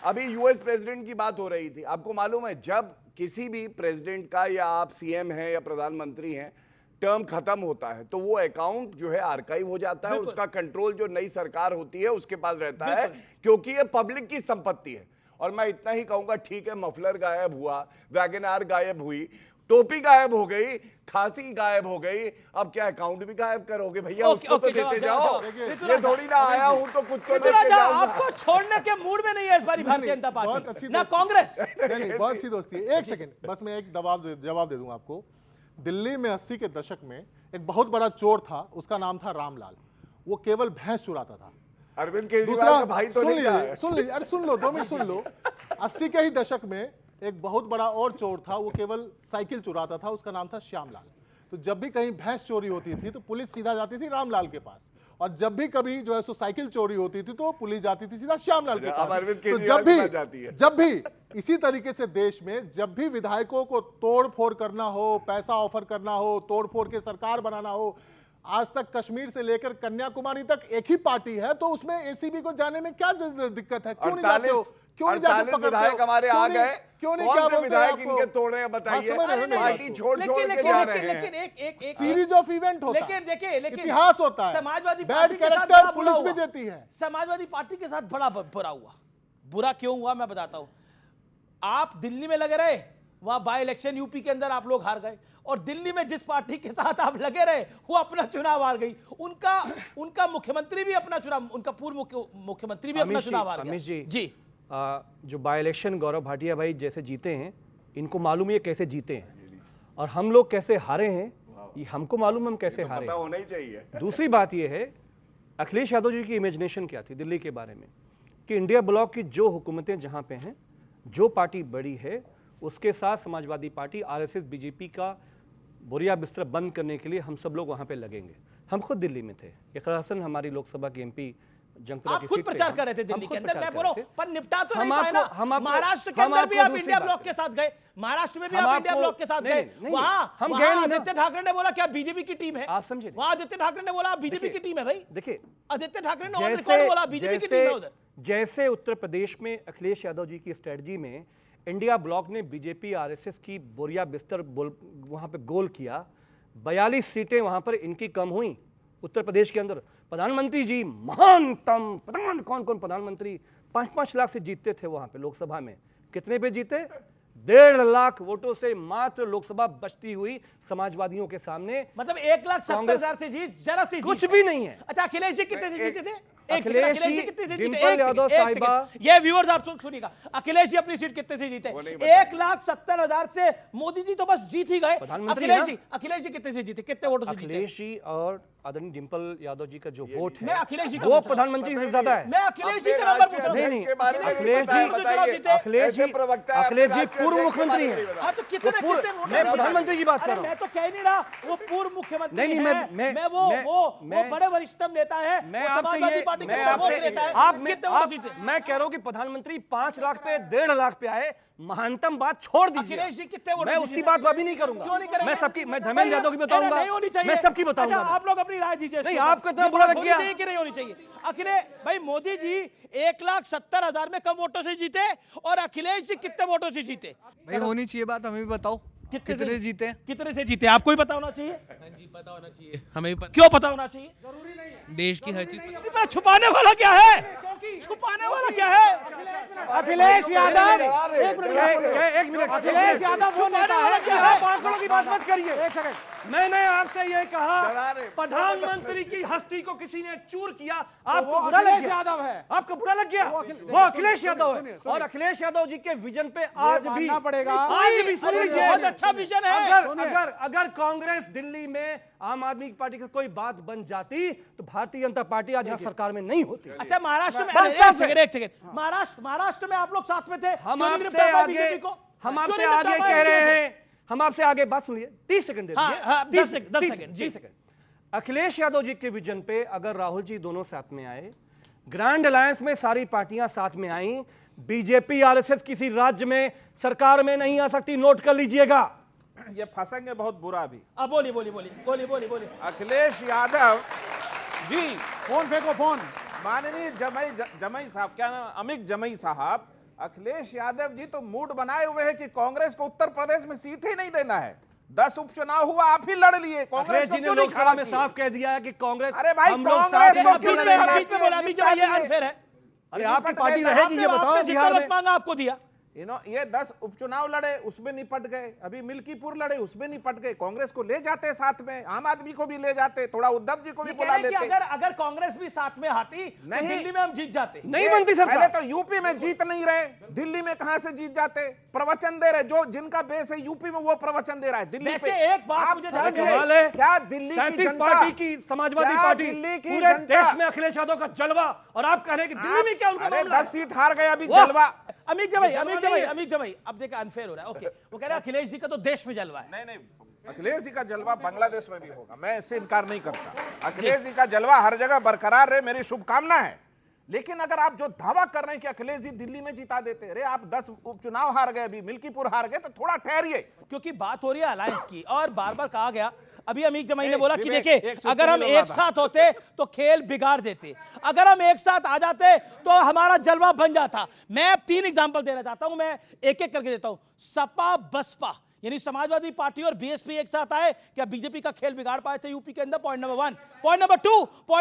G: अभी यूएस प्रेसिडेंट की बात हो रही थी। आपको मालूम है, जब किसी भी प्रेसिडेंट का, या आप सीएम हैं या प्रधानमंत्री हैं, टर्म खत्म होता है तो वो अकाउंट जो है आर्काइव हो जाता है और उसका कंट्रोल जो नई सरकार होती है उसके पास रहता है, क्योंकि ये पब्लिक की संपत्ति है। और मैं इतना ही कहूंगा, ठीक है मफलर गायब हुआ, वैगनआर गायब हुई, टोपी गायब हो गई, खांसी गायब हो गई, अब क्या अकाउंट भी गायब करोगे भैया? उसको तो देते जाओ, ये थोड़ी ना आया हूं तो कुछ तो देते जाओ।
A: आपको छोड़ने के मूड में नहीं है इस बारी भारतीय जनता पार्टी ना कांग्रेस।
J: नहीं, बहुत अच्छी दोस्ती है। एक सेकंड बस, मैं एक जवाब दे दूंगा आपको। दिल्ली में 80 के दशक में एक बहुत बड़ा चोर था, उसका नाम था रामलाल। वो केवल भैंस चुराता था।
G: अरविंद केजरीवाल का भाई तो नहीं है।
J: सुन लीजिए, अरे सुन लो, 2 मिनट सुन लो। 80 के ही दशक में एक बहुत बड़ा और चोर था, वो केवल साइकिल चुराता था, उसका नाम था श्यामलाल। तो जब भी कहीं भैंस चोरी होती थी तो पुलिस सीधा जाती थी रामलाल के पास, और जब भी कभी जो है सो साइकिल चोरी होती थी तो पुलिस जाती थी सीधा श्यामलाल के पास। तो जब भी इसी तरीके से देश में जब भी विधायकों को तोड़ फोड़ करना हो, पैसा ऑफर करना हो, तोड़ फोड़ के सरकार बनाना हो, आज तक कश्मीर से लेकर कन्याकुमारी तक एक ही पार्टी है, तो उसमें एसीबी को जाने में क्या दिक्कत है? क्यों नहीं जाते हो? क्यों नहीं जाके पकड़ते हो?
G: विधायक हमारे आ गए,
J: क्यों नहीं?
G: कौन
J: क्या
G: से
J: बोलते
G: विधायक
J: हैं
G: इनके तोड़े हैं बताइए? पार्टी छोड़ के जा रहे हैं।
A: लेकिन एक
J: सीरीज ऑफ इवेंट होता है,
A: लेकिन देखिए,
J: इतिहास होता है,
A: समाजवादी
J: बैड
A: पार्टी के साथ
J: कैरेक्टर
A: बड़ा
J: पुलिस
A: बुरा
J: भी
A: हुआ।
J: देती है।
A: समाजवादी पार्टी के साथ बड़ा बुरा हुआ। बुरा क्यों हुआ मैं बताता हूं। आप दिल्ली में लगे रहे, वहां बाय इलेक्शन यूपी के अंदर आप लोग हार गए, और दिल्ली में जिस पार्टी के साथ आप लगे रहे वो अपना चुनाव हार गई। उनका मुख्यमंत्री भी अपना चुनाव, उनका पूर्व मुख्यमंत्री भी अपना चुनाव हार गया। जी
B: जो बाय इलेक्शन गौरव भाटिया भाई जैसे जीते हैं, इनको मालूम है कैसे जीते हैं, और हम लोग कैसे हारे हैं ये हमको मालूम है, हम कैसे हारे।
G: पता होना ही चाहिए।
B: दूसरी बात ये है, अखिलेश यादव जी की इमेजिनेशन क्या थी दिल्ली के बारे में, कि इंडिया ब्लॉक की जो हुकूमतें जहां पे हैं, जो पार्टी बड़ी है, उसके साथ समाजवादी पार्टी, आरएसएस, बीजेपी का बोरिया बिस्तर बंद करने के लिए हम सब लोग वहां पे लगेंगे। हम खुद दिल्ली में थे, इकरार हसन हमारी लोकसभा की एमपी जंगपुरा की
A: आप खुद
B: सीट पे
A: प्रचार
B: हम-
A: कर रहे थे दिल्ली
B: हम
A: के
B: खुद
A: अंदर, मैं
B: प्रचार
A: बोलो
B: कर रहे थे।
A: पर निपटा तो
B: हम
A: नहीं पाए ना।
B: आपको- हम आपको-
A: महाराष्ट्र के
B: हम
A: अंदर भी
B: आपको
A: आप
B: दूसरी
A: इंडिया
B: बात
A: ब्लॉक के साथ गए, महाराष्ट्र में भी
B: हम
A: आप इंडिया
B: आपको-
A: ब्लॉक के साथ
B: नहीं,
A: गए।
B: नहीं,
A: वहां
B: हम गए नहीं ना।
A: आदित्य ठाकरे ने बोला क्या बीजेपी की टीम है?
B: आप समझे नहीं।
A: वहां आदित्य ठाकरे ने बोला बीजेपी की टीम है। भाई
B: देखिए,
A: आदित्य ठाकरे ने ऑन रिकॉर्ड बोला बीजेपी की टीम है उधर।
B: जैसे उत्तर प्रदेश में अखिलेश यादव जी की स्ट्रेटजी में इंडिया ब्लॉक ने बीजेपी आरएसएस की बोरिया बिस्तर वहां पे गोल किया, 42 सीटें वहां पर इनकी कम हुई उत्तर प्रदेश के अंदर। प्रधानमंत्री जी महानतम कौन प्रधानमंत्री 5-5 लाख से जीतते थे वहां पे लोकसभा में, कितने पे जीते? 1.5 लाख वोटों से मात्र लोकसभा बचती हुई समाजवादियों के सामने।
A: मतलब 1,70,000 से जीत, जरा सी
B: कुछ भी नहीं है।
A: अच्छा अखिलेश जी कितने से जीते थे?
B: अखिलेश जी
A: कितने से
B: डिंपल
A: जीते?
B: यादव साहिबा,
A: ये व्यूअर्स आप सुनिएगा, अखिलेश जी अपनी सीट कितने से जीते? 1,70,000 से। मोदी जी तो बस जीत ही गए। अखिलेश जी कितने से जीते? कितने वोटों से जीते?
B: अखिलेश जी और आदरणीय डिंपल यादव जी का जो वोट है,
A: मैं अखिलेश जी का
B: वो
A: पूछ रहा हूं।
B: प्रधानमंत्री से ज्यादा है।
A: मैं अखिलेश जी का नंबर पूछ रहा हूं।
B: नहीं,
G: के बारे में नहीं
B: अखिलेश
G: पता है,
B: जी-
G: बताइए।
B: अखिलेश जी पूर्व मुख्यमंत्री हैं।
A: हाँ तो कितने वोट
B: मैं प्रधानमंत्री की बात कर रहा
A: मैं
B: हूँ।
A: तो कह नहीं रहा, वो पूर्व मुख्यमंत्री
B: नहीं,
A: है। मैं वो बड़े वरिष्ठतम नेता है,
B: मैं
A: वो
B: आपसे
A: समाजवादी
B: ये
A: पार्टी
B: मैं
A: का सर्वोच्च नेता है। कितने वोट जीते?
B: मैं कह रहा हूँ कि प्रधानमंत्री 5 लाख पे 1.5 लाख पे आए, महानतम बात छोड़ दीजिए।
A: अखिलेश जी कितने वोट
B: मैं
A: जीते?
B: उसकी बात अभी नहीं करूंगा।
A: क्यों नहीं करेंगे?
B: मैं सबकी, मैं धर्मेंद्र यादव की बताऊंगा,
A: नहीं होनी चाहिए।
B: मैं सबकी बताऊंगा।
A: अच्छा, आप लोग अपनी राय दीजिए।
B: नहीं, आपको इतना बुरा लग गया?
A: कि नहीं होनी चाहिए? अखिलेश भाई, मोदी जी 1,70,000 में कम वोटों से जीते, और अखिलेश जी कितने वोटों से जीते?
K: भाई होनी चाहिए बात, हमें भी बताओ कितने जीते हैं?
A: कितने से जीते आपको ही पता होना चाहिए।
K: हाँ जी, पता होना चाहिए, हमें भी पता।
A: क्यों पता होना चाहिए?
K: जरूरी नहीं है, देश की हर चीज
A: पर छुपाने वाला क्या है? छुपाने वाला क्या है?
H: अखिलेश यादव
B: एक मिनट,
H: अखिलेश यादव वो नेता है।
B: क्या है? आंकड़ों की बात मत करिए।
H: एक सेकंड,
B: मैंने आपसे ये कहा,
G: डरा रहे।
B: प्रधानमंत्री की हस्ती को किसी ने चूर किया,
H: वो
B: आपको बुरा लग
H: अखिलेश
B: गया?
H: यादव है।
B: आपको बुरा लग गया? वो अखिलेश यादव है, और अखिलेश यादव जी के विजन पे आज भी
H: मानना पड़ेगा।
B: आज भी सुन लीजिए,
A: बहुत अच्छा विजन है।
B: अगर कांग्रेस दिल्ली में आम आदमी पार्टी की कोई बात बन जाती तो भारतीय जनता पार्टी आज यहाँ सरकार में नहीं होती।
A: अच्छा महाराष्ट्र में,
B: बस
A: एक सेकंड, महाराष्ट्र में आप लोग साथ में थे,
B: हम
A: क्यों नहीं
B: आपसे
A: निपटा पाए
B: आगे
A: बीजेपी को?
B: हम
A: क्यों
B: आपसे
A: नहीं निपटा
B: आगे
A: पाए
B: कह रहे
A: बीजेपी को?
B: हैं, हम आपसे आगे बात सुनिए, 30 सेकंड दे दीजिए।
A: हाँ, 10 सेकंड,
B: 30 सेकंड। अखिलेश यादव जी के विजन पे अगर राहुल जी दोनों साथ में आए, ग्रैंड अलायंस में सारी पार्टियां साथ में आई, बीजेपी आरएसएस किसी राज्य में सरकार में नहीं आ सकती, नोट कर लीजिएगा।
I: ये फंसेंगे बहुत बुरा भी।
A: अब बोलिए।
I: अखिलेश यादव जी,
H: फोन फेंको, फोन।
I: माननीय जमई साहब, क्या नाम, अमित जमई साहब, अखिलेश यादव जी तो मूड बनाए हुए हैं कि कांग्रेस को उत्तर प्रदेश में सीट ही नहीं देना है। 10 उपचुनाव हुआ, आप ही लड़ लिए, कांग्रेस
B: अखिलेश
I: को
B: जी ने
I: क्यों नहीं
B: लोकसभा
I: खड़ा
B: में
I: किए?
B: साफ कह दिया है कि कांग्रेस,
I: अरे भाई,
B: हम लोग
I: कांग्रेस
B: साथ
I: को
B: में
I: क्यों
B: अभी
I: नहीं
B: लड़ेंगे।
I: खड़ा
A: बीच में बोला अमित जी भाई, ये अनफेयर है।
B: अरे आपकी
I: निपट
B: पार्टी
I: गए,
B: रहेगी, ये बताओ
A: आपने जितना
B: बिहार
A: वक्त
B: में।
A: मांगा आपको दिया।
I: ये 10 उपचुनाव लड़े, उसमें निपट गए। अभी मिल्कीपुर लड़े, उसमें निपट गए। कांग्रेस को ले जाते साथ में, आम आदमी को भी ले जाते, थोड़ा उद्धव जी को भी
A: ये कह
I: बुला
A: रहे हैं कि
I: लेते।
A: अगर कांग्रेस भी साथ में आती तो
I: नहीं।
A: दिल्ली में हम जीत जाते।
B: नहीं बनती
I: पहले
B: सरकार।
I: तो यूपी में जीत नहीं रहे, दिल्ली में कहां से जीत जाते? प्रवचन दे रहे, जो जिनका बेस है यूपी में, वो प्रवचन दे रहा है दिल्ली
A: वैसे
I: पे।
A: एक बात
I: आप
A: मुझे
I: समझिए,
A: जाननी है।
B: सवाल है,
I: क्या दिल्ली की
B: 37
I: जनता,
B: पार्टी की समाजवादी
I: क्या
B: पार्टी
I: दिल्ली की
B: पूरे
I: जनता-
B: देश में अखिलेश यादव का जलवा, और आप कह रहे हैं कि दिल्ली में क्या उनका
I: अरे
B: मामला है?
I: 10 सीट हार गए, अभी
B: वाह।
I: जलवा।
A: अमित जी भाई,
B: जलवा
A: अमित जी
B: नहीं
A: भाई,
B: है।
A: अमित जी भाई, अब देखा अनफेयर हो रहा है। ओके, वो कह रहे हैं अखिलेश जी का तो देश में जलवा है।
I: नहीं, अखिलेश जी का जलवा बांग्लादेश में भी होगा, मैं इससे इनकार नहीं करता। अखिलेश जी का जलवा हर जगह बरकरार रहे, मेरी शुभकामना है। लेकिन अगर आप जो दावा कर रहे हैं कि अखिलेश जी दिल्ली में जिता देते, अरे आप 10 उपचुनाव हार गए, अभी मिल्कीपुर हार गए, तो थोड़ा ठहरिए।
A: क्योंकि बात हो रही है अलायंस की, और बार बार कहा गया, अभी अमीर जमाई ने
I: एक
A: बोला कि
I: विवेक,
A: देखिए,
I: एक
A: अगर हम
I: सुप्रीम
A: एक साथ होते तो खेल बिगाड़ देते, अगर हम एक साथ आ जाते तो हमारा जलवा बन जाता। मैं अब 3 एग्जांपल देना चाहता हूं, मैं एक एक करके देता हूं। सपा बसपा यानी समाजवादी पार्टी और बीएसपी एक साथ आए, क्या बीजेपी का खेल बिगाड़ पाए थे यूपी के अंदर? Point number 1। Point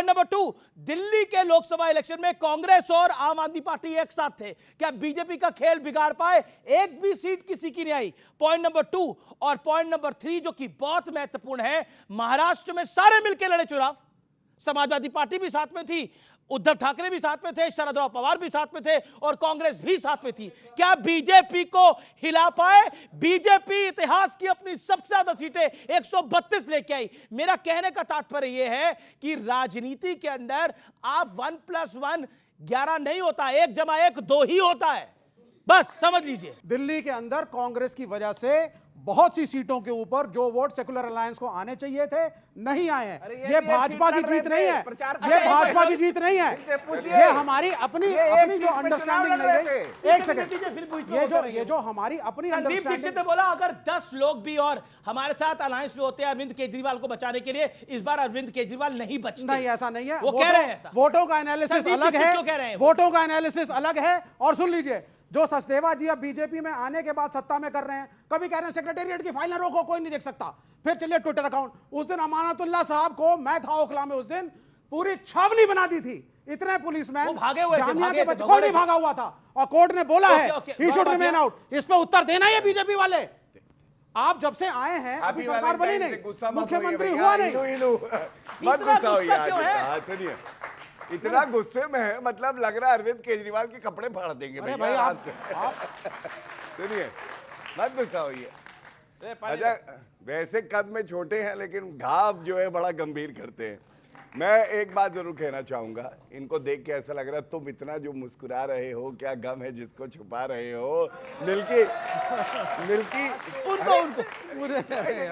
A: number 2, Delhi के लोकसभा इलेक्शन में कांग्रेस और आम आदमी पार्टी एक साथ थे, क्या बीजेपी का खेल बिगाड़ पाए? एक भी सीट किसी की नहीं आई। Point number 2। और पॉइंट नंबर 3 जो कि बहुत महत्वपूर्ण है, महाराष्ट्र में सारे मिलकर लड़े चुनाव, समाजवादी पार्टी भी साथ में थी, उद्धव ठाकरे भी साथ में थे, शरदराव पवार भी साथ में थे, और कांग्रेस भी साथ में थी। क्या बीजेपी को हिला पाए? बीजेपी इतिहास की अपनी सबसे ज्यादा सीटें 132 लेके आई। मेरा कहने का तात्पर्य यह है कि राजनीति के अंदर आप 1+1 11 नहीं होता, 1 + 1 2 ही होता है, बस समझ लीजिए।
H: दिल्ली के अंदर कांग्रेस की वजह से बहुत सी सीटों के ऊपर जो वोट सेकुलर अलायंस को आने चाहिए थे नहीं आए हैं।
I: अरे
H: ये
I: भी
H: भाजपा
I: एक
H: की
I: सीट
H: जीत
I: लड़
H: नहीं
I: रहे
H: है,
I: थे, प्रचार कर
H: ये
I: रहे
H: भाजपा
I: थे।
H: की जीत नहीं है,
I: इनसे पूछिए।
H: ये हमारी अपनी
I: ये एक
H: अपनी
I: सीट
H: जो
I: पे चुनाव
H: अंडरस्टैंडिंग
I: लड़ रहे
H: नहीं गई।
I: थे।
H: एक सेकंड, ये जो हमारी अपनी
A: संदीप दीक्षित ने
H: अंडरस्टैंडिंग,
A: बोला अगर 10 लोग भी और हमारे साथ अलायंस में होते हैं अरविंद केजरीवाल को बचाने के लिए, इस बार अरविंद केजरीवाल नहीं बचते।
H: नहीं ऐसा नहीं है।
A: वो कह रहे हैं ऐसा।
H: वोटों का एनालिसिस
A: संदीप
H: अलग
A: दीक्षित
H: है,
A: क्यों कह रहे हैं वो?
H: वोटों का एनालिसिस अलग है। और सुन लीजिए, जो सचदेवा जी अब बीजेपी में आने के बाद सत्ता में कर रहे हैं, कभी कह रहे हैं सेक्रेटेरिएट की फाइल ना रोको, कोई नहीं देख सकता, फिर चलिए ट्विटर अकाउंट। उस दिन अमानतुल्लाह साहब को, मैं था ओखला में उस दिन, पूरी छावनी बना दी थी, इतने पुलिसमैन
A: वो भागे हुए थे,
H: जामिया
A: भागे
H: के
A: थे,
H: बच्चे,
A: भगौड़े
H: कोई नहीं
A: थे।
H: भागा हुआ था, और कोर्ट ने बोला है
A: okay,
H: he should
A: Gaurav
H: remain
A: भैया।
H: आउट। इस पे उत्तर देना है बीजेपी वाले। आप जब से आए हैं अभी सरकार बनी नहीं, मुख्यमंत्री हुआ नहीं।
G: मत
A: इतना
G: गुस्सा होइए
A: गुस्सा क्यों है?
G: आज। सुनिए, इतना गुस्से में है, मतलब लग रहा है अरविंद केजरीवाल के कपड़े फाड़ देंगे
H: अरे
G: भैया
H: भाई
G: आराम से। सुनिए, मत गुस्सा होइए। अच्छा, वैसे कद में छोटे हैं लेकिन घाव जो है बड़ा गंभीर करते हैं। मैं एक बात जरूर कहना चाहूंगा, इनको देख के ऐसा लग रहा है तुम इतना जो मुस्कुरा रहे हो, क्या गम है जिसको छुपा रहे हो? मिल्की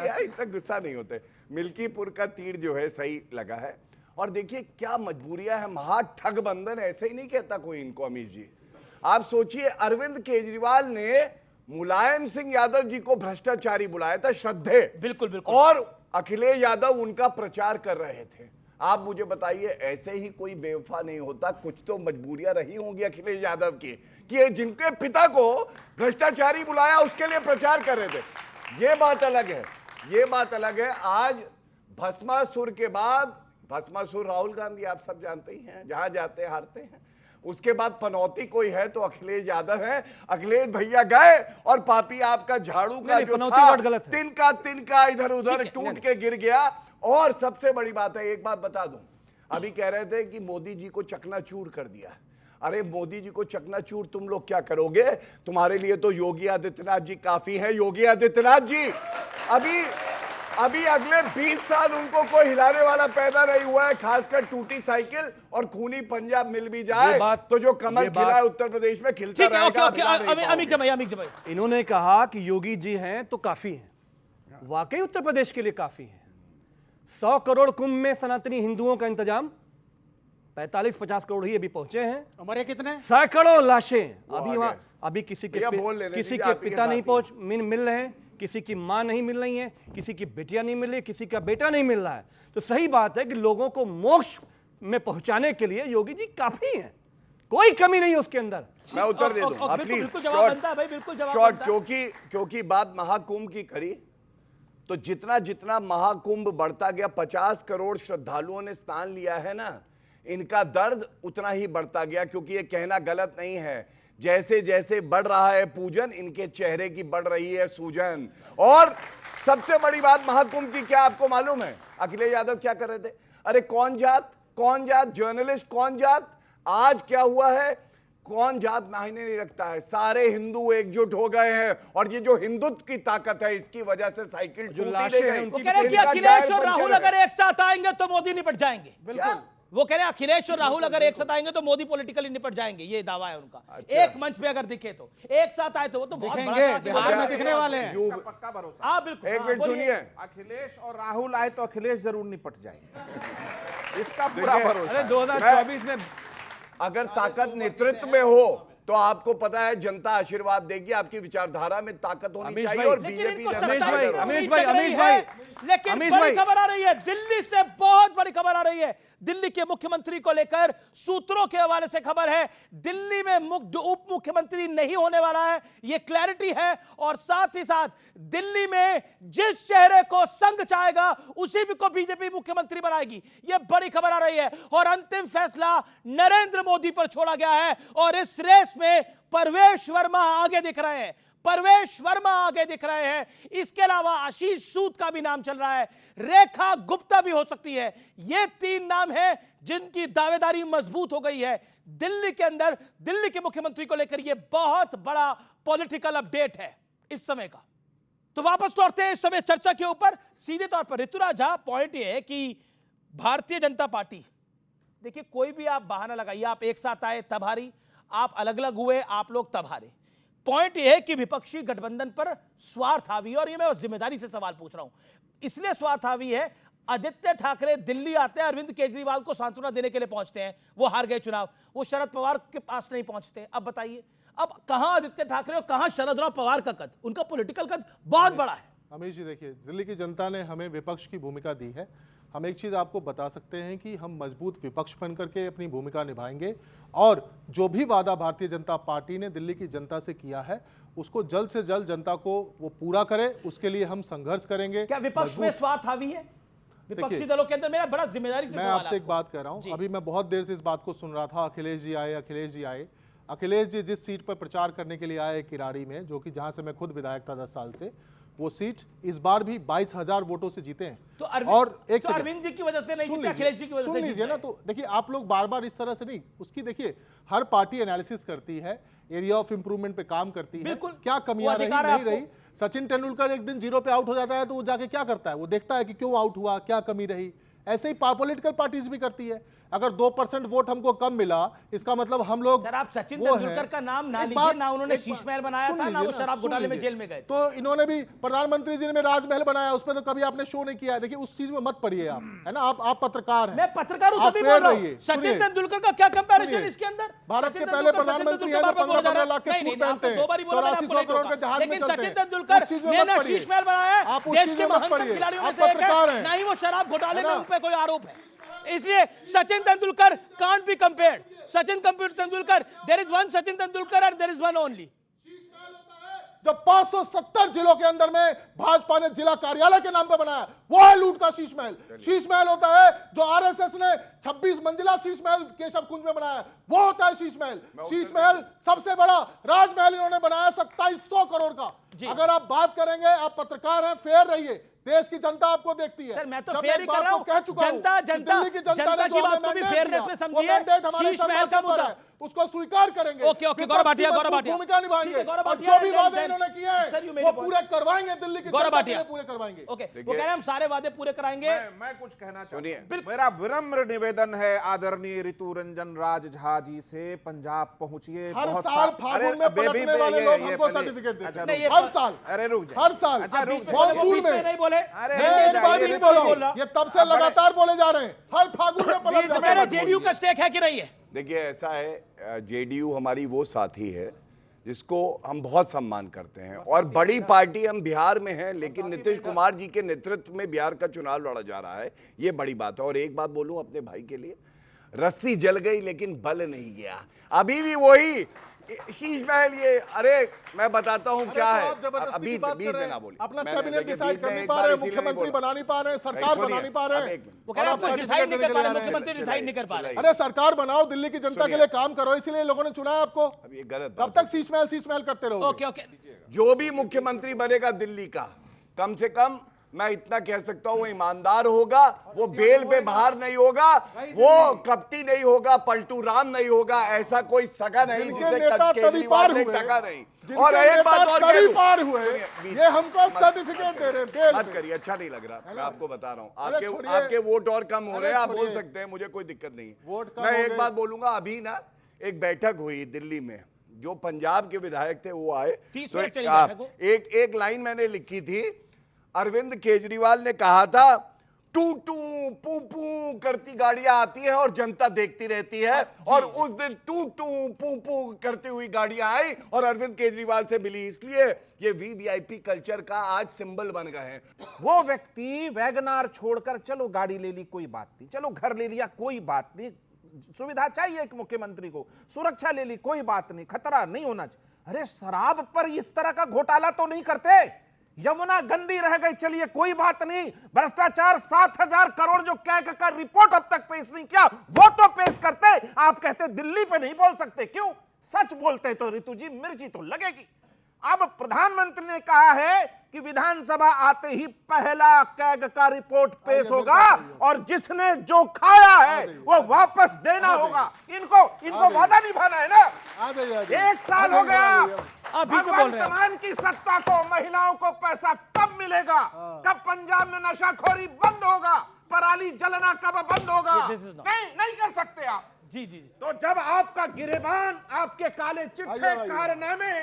G: यार इतना गुस्सा नहीं होते। मिल्कीपुर का तीर जो है सही लगा है। और देखिए क्या मजबूरियां है, महा ठग बंधन ऐसे ही नहीं कहता कोई इनको अमीश जी। आप सोचिए, अरविंद केजरीवाल ने मुलायम सिंह यादव जी को भ्रष्टाचारी बुलाया था, श्रद्धे,
A: बिल्कुल बिल्कुल,
G: और अखिलेश यादव उनका प्रचार कर रहे थे। आप मुझे बताइए, ऐसे ही कोई बेवफा नहीं होता, कुछ तो मजबूरियां रही होंगी अखिलेश यादव की कि जिनके पिता को भ्रष्टाचारी बुलाया उसके लिए प्रचार कर रहे थे। ये बात अलग है, ये बात अलग है। आज भस्मासुर के बाद, भस्मासुर राहुल गांधी आप सब जानते ही हैं, जहां जाते हैं हारते हैं। उसके बाद पनौती कोई है तो अखिलेश यादव है। अखिलेश भैया गए और पापी आपका झाड़ू का जो था तिनका इधर उधर टूट के गिर गया। और सबसे बड़ी बात है, एक बात बता दूं, अभी कह रहे थे कि मोदी जी को चकनाचूर कर दिया। अरे मोदी जी को चकनाचूर तुम लोग क्या करोगे? तुम्हारे लिए तो योगी आदित्यनाथ जी काफी है। योगी आदित्यनाथ जी अभी अगले 20 साल उनको कोई हिलाने वाला पैदा नहीं हुआ है, खासकर टूटी साइकिल और खूनी पंजाब मिल भी जाए तो जो कमल खिला है उत्तर प्रदेश में खिलता रहेगा।
A: अमित जमाई
B: इन्होंने कहा कि योगी जी हैं तो काफी हैं, वाकई उत्तर प्रदेश के लिए काफी हैं। 100 करोड़ कुंभ में सनातनी हिंदुओं का इंतजाम, 45-50 करोड़ ही अभी पहुंचे हैं।
H: हमारे कितने?
B: सैकड़ों लाशें अभी किसी के पिता नहीं मिल रहे हैं, किसी की मां नहीं मिल रही है, किसी की बेटियां नहीं मिल रही, किसी का बेटा नहीं मिल रहा है। तो सही बात है कि लोगों को मोक्ष में पहुंचाने के लिए योगी जी काफी हैं, कोई कमी नहीं है उसके अंदर।
G: मैं उत्तर दे दूं,
A: बिल्कुल जवाब बनता है भाई, बिल्कुल जवाब बनता है।
G: क्योंकि बात महाकुंभ की करी तो जितना जितना महाकुंभ बढ़ता गया, 50 करोड़ श्रद्धालुओं ने स्नान लिया है ना, इनका दर्द उतना ही बढ़ता गया। क्योंकि ये कहना गलत नहीं है, जैसे जैसे बढ़ रहा है पूजन, इनके चेहरे की बढ़ रही है सूजन। और सबसे बड़ी बात महाकुंभ की क्या आपको मालूम है? अखिलेश यादव क्या कर रहे थे? अरे कौन जात जर्नलिस्ट, कौन जात। आज क्या हुआ है, कौन जात मायने नहीं रखता है, सारे हिंदू एकजुट हो गए हैं। और ये जो हिंदुत्व की ताकत है, इसकी वजह से साइकिल टूटी नहीं गई।
A: वो कह रहे हैं कि अखिलेश और राहुल अगर एक साथ आएंगे तो मोदी निपट जाएंगे।
G: बिल्कुल,
A: वो कह रहे हैं अखिलेश और राहुल अगर एक साथ आएंगे तो मोदी पॉलिटिकली निपट जाएंगे, ये दावा है उनका।
G: अच्छा।
A: एक मंच पे अगर दिखे तो, एक साथ आए तो वो तो बहुत बड़ा
H: दिखेंगे, बिहार में दिखने वाले हैं।
I: पक्का भरोसा।
A: हाँ बिल्कुल।
G: एक मिनट सुनिए,
I: अखिलेश और राहुल आए तो अखिलेश जरूर निपट जाएंगे, इसका पूरा भरोसा।
B: अरे 2024 में
G: अगर ताकत नेतृत्व में हो तो आपको पता है जनता आशीर्वाद देगी। आपकी विचारधारा में ताकत होनी चाहिए। और बीजेपी
A: लेकिन बड़ी खबर आ रही है दिल्ली से, बहुत बड़ी खबर आ रही है दिल्ली के मुख्यमंत्री को लेकर। सूत्रों के हवाले से खबर है, दिल्ली में उप मुख्यमंत्री नहीं होने वाला है, यह क्लैरिटी है। और साथ ही साथ दिल्ली में जिस चेहरे को संघ चाहेगा उसी को बीजेपी मुख्यमंत्री बनाएगी, यह बड़ी खबर आ रही है। और अंतिम फैसला नरेंद्र मोदी पर छोड़ा गया है। और इस रेस में परवेश वर्मा आगे दिख रहे हैं, परवेश वर्मा आगे दिख रहे हैं। इसके अलावा आशीष सूद का भी नाम चल रहा है, रेखा गुप्ता भी हो सकती है। ये 3 नाम हैं जिनकी दावेदारी मजबूत हो गई है दिल्ली के अंदर। दिल्ली के मुख्यमंत्री को लेकर यह बहुत बड़ा पॉलिटिकल अपडेट है इस समय का। तो वापस लौटते हैं इस समय चर्चा के ऊपर सीधे तौर पर। ऋतुराज झा, पॉइंट यह है कि भारतीय जनता पार्टी, देखिए कोई भी आप बहाना लगाइए, आप एक साथ आए तब हारी, आप अलग अलग हुए आप लोग तब हारे। पॉइंट यह है कि विपक्षी गठबंधन पर स्वार्थ हावी, और ये मैं जिम्मेदारी से सवाल पूछ रहा हूं, इसलिए स्वार्थ हावी है। आदित्य ठाकरे दिल्ली आते हैं, अरविंद केजरीवाल को सांत्वना देने के लिए पहुंचते हैं, वो हार गए चुनाव, वो शरद पवार के पास नहीं पहुंचते। अब बताइए, अब कहां आदित्य ठाकरे और कहां शरद राव पवार का कद? उनका पॉलिटिकल कद बहुत बड़ा है।
J: अमीश जी देखिए, दिल्ली की जनता ने हमें विपक्ष की भूमिका दी है। हम एक चीज़ आपको बता सकते हैं कि हम मजबूत विपक्ष बन करके अपनी भूमिका निभाएंगे। और जो भी वादा भारतीय जनता पार्टी ने दिल्ली की जनता से किया है उसको जल्द से जल्द जनता को वो पूरा करे, उसके लिए हम संघर्ष करेंगे।
A: क्या विपक्ष में स्वार्थ हावी है विपक्षी दलों के अंदर? मेरा बड़ा जिम्मेदारी से
J: मैं आपसे एक बात कह रहा हूं, अभी मैं बहुत देर से इस बात को सुन रहा था, अखिलेश जी आए, अखिलेश जी आए। अखिलेश जी जिस सीट पर प्रचार करने के लिए आए किराड़ी में, जो कि जहां से मैं खुद विधायक था 10 साल से, वो सीट इस बार भी 22,000 वोटों से जीते हैं।
A: तो
J: अरविंद
A: जी की वजह से नहीं जीते, अखिलेश जी की वजह से जीते
J: ना। तो देखिए, आप लोग बार बार इस तरह से नहीं, उसकी देखिए हर पार्टी एनालिसिस करती है, एरिया ऑफ इंप्रूवमेंट पे काम करती है, क्या कमियां रही नहीं रही। सचिन तेंदुलकर एक दिन 0 पे आउट हो जाता है तो वो जाके क्या करता है, वो देखता है कि क्यों आउट हुआ, क्या कमी रही। ऐसे ही पॉलिटिकल पार्टीज भी करती है। अगर 2% वोट हमको कम मिला, इसका मतलब हम लोग,
A: सर आप सचिन तेंदुलकर का नाम ना लीजिए, ना उन्होंने शीश महल बनाया था, ना वो शराब घोटाले में जेल में गए।
J: तो इन्होंने भी, प्रधानमंत्री जी ने राजमहल बनाया, उसमें तो कभी आपने शो नहीं किया है। देखिए उस चीज में मत पड़िए आप, है ना। आप पत्रकार हैं।
A: मैं पत्रकार हूं तभी बोल रहा हूं। सचिन तेंदुलकर का क्या कंपैरिजन इसके अंदर?
J: भारत के पहले प्रधानमंत्री हैं, 15 लाख के सूट पहनते हैं, 8400 करोड़ के जहाज में चलते हैं।
A: लेकिन सचिन तेंदुलकर ने ना शीश महल बनाया है, देश के महानतम खिलाड़ियों में से एक है, ना ही वो शराब घोटाले में उन पे कोई आरोप है। इसलिए Sachin Tendulkar can't be compared. Sachin Tendulkar, there is one Sachin Tendulkar and there is one only.
J: जो 570 जिलों के अंदर में भाजपा ने जिला कार्यालय के नाम पे बनाया, वो है लूट का शीश महल। शीश महल होता है जो आरएसएस ने 26 मंजिला शीश महल केशव कुंज में बनाया, वो होता है शीश महल। शीश महल सबसे बड़ा राजमहल इन्होंने बनाया 2700 करोड़ का। अगर आप बात करेंगे, आप पत्रकार हैं, फेयर रहिए, देश की जनता आपको देखती है।
A: सर मैं तो फेयर ही कर रहा हूं, जनता की बात को भी फेयरनेस में समझिए। शीश महल का मुद्दा
J: उसको स्वीकार करेंगे।
A: ओके गौरव भाटिया
J: भूमिका निभाएंगे, और जो भी वादे इन्होंने किए हैं वो पूरे करवाएंगे, दिल्ली की जनता के लिए पूरे करवाएंगे।
A: ओके, वो कह रहे हैं हम सारे वादे पूरे कराएंगे।
I: मैं कुछ कहना चाहता हूं, मेरा विनम्र निवेदन है आदरणीय ऋतु रंजन राज झा जी से, पंजाब पहुंचिए।
J: हर साल फागुन में पलटने वाले लोग हमको सर्टिफिकेट देते हैं, हर साल।
I: अरे रुक जाए,
J: हर साल।
I: अच्छा रुक
J: मॉनसून में
A: नहीं बोले,
J: ये तब से लगातार बोले जा रहे हैं, हर फागुन में पलट जाते हैं।
A: जेडीयू का स्टेक है कि नहीं है?
G: देखिए ऐसा है, जेडीयू हमारी वो साथी है जिसको हम बहुत सम्मान करते हैं, और बड़ी पार्टी हम बिहार में हैं, लेकिन नीतीश कुमार जी के नेतृत्व में बिहार का चुनाव लड़ा जा रहा है, ये बड़ी बात है। और एक बात बोलूं अपने भाई के लिए, रस्सी जल गई लेकिन बल नहीं गया। अभी भी वही शीश महल ये, अरे मैं बताता हूँ क्या
J: तो
G: है।
J: आप जबरदस्ती की
G: बीच
J: बात
G: बीच
J: कर
G: में
J: रहे
G: ना
J: हैं।
G: बोलिए।
J: अपना
G: मैंने
J: कैबिनेट
G: देखिए
J: डिसाइड
G: बीच
J: कर
G: में
J: नहीं
G: एक
J: पा
G: बार
J: रहे,
G: इसीलिए नहीं
J: मुख्यमंत्री
G: बोला।
J: बना नहीं पा रहे, सरकार
G: सुनिए,
J: बना नहीं पा रहे
G: अब एक मिनट।
A: वो कह रहे हैं
J: और
A: आप
J: आप
A: डिसाइड नहीं कर पा रहे,
J: certificate
A: मुख्यमंत्री
J: देने
A: डिसाइड नहीं कर पा रहे।
J: अरे सरकार बनाओ, दिल्ली की जनता के लिए काम करो, इसीलिए लोगों ने चुना है आपको।
G: अब ये गलत
J: कब
G: बात
J: तक शीश महल करते रहोगे?
A: ओके ओके,
G: जो भी मुख्यमंत्री बनेगा दिल्ली का, कम से कम मैं इतना कह सकता हूं, वो ईमानदार होगा, वो बेल पे बाहर नहीं होगा, वो कपटी नहीं होगा, पलटू राम नहीं होगा, ऐसा कोई सगा नहीं
J: जिनके
G: जिसे
J: नेता
G: केजरीवाल ने
J: हुए,
G: टका नहीं।
J: जिनके
G: और एक
J: नेता
G: बात और कह दूं,
J: पार हुए,
G: सुनिए,
J: ये हमको सर्टिफिकेट दे रहे हैं बेल
G: मत
J: पे।
G: करिए, अच्छा नहीं लग रहा, मैं आपको बता रहा हूँ।
J: अरे छोड़िए।
G: आपके वोट और कम हो रहे हैं, आप बोल
J: छोड़िए।
G: सकते हैं, मुझे कोई दिक्कत नहीं
J: वोट
G: है।
J: कम
G: मैं
J: हो
G: एक
J: गए।
G: बात बोलूंगा, अभी ना एक बैठक हुई दिल्ली में, जो पंजाब के विधायक थे वो आए,
A: 30
G: तो
A: मिनट चली बैठक हो।
G: एक लाइन मैंने लिखी थी, अरविंद केजरीवाल ने कहा था, टू टू पू पू करती गाड़ियां आती है और जनता देखती रहती है, और उस दिन टू टू पू पू करती हुई गाड़ियां आई और अरविंद केजरीवाल से मिली, इसलिए ये वीवीआईपी कल्चर का आज सिंबल बन गए हैं।
I: वो व्यक्ति वैगनार छोड़कर, चलो गाड़ी ले ली कोई बात नहीं, चलो घर ले लिया कोई बात नहीं, सुविधा चाहिए एक मुख्यमंत्री को, सुरक्षा ले ली कोई बात नहीं, खतरा नहीं होना चाहिए। अरे शराब पर इस तरह का घोटाला तो नहीं करते, यमुना गंदी रह गई चलिए कोई बात नहीं, भ्रष्टाचार 7,000 करोड़ जो कैग का रिपोर्ट अब तक पेश नहीं किया वो तो पेश करते। आप कहते दिल्ली पे नहीं बोल सकते, क्यों? सच बोलते तो ऋतु जी मिर्ची तो लगेगी। अब प्रधानमंत्री ने कहा है कि विधानसभा आते ही पहला कैग का रिपोर्ट पेश होगा और जिसने जो खाया है वो वापस देना होगा। इनको वादा निभाना है ना।
J: आ जाइए, आ जाइए।
I: 1 साल हो गया,
A: आप बीच में बोल रहे हैं।
I: वर्तमान की सत्ता को, महिलाओं को पैसा कब मिलेगा, कब पंजाब में नशाखोरी बंद होगा, पराली जलना कब बंद होगा?
A: This is not-
I: नहीं कर सकते आप।
A: जी जी जी।
I: तो जब आपका गिरेबान, आपके काले चिट्ठे
J: आइए।
I: कारनामे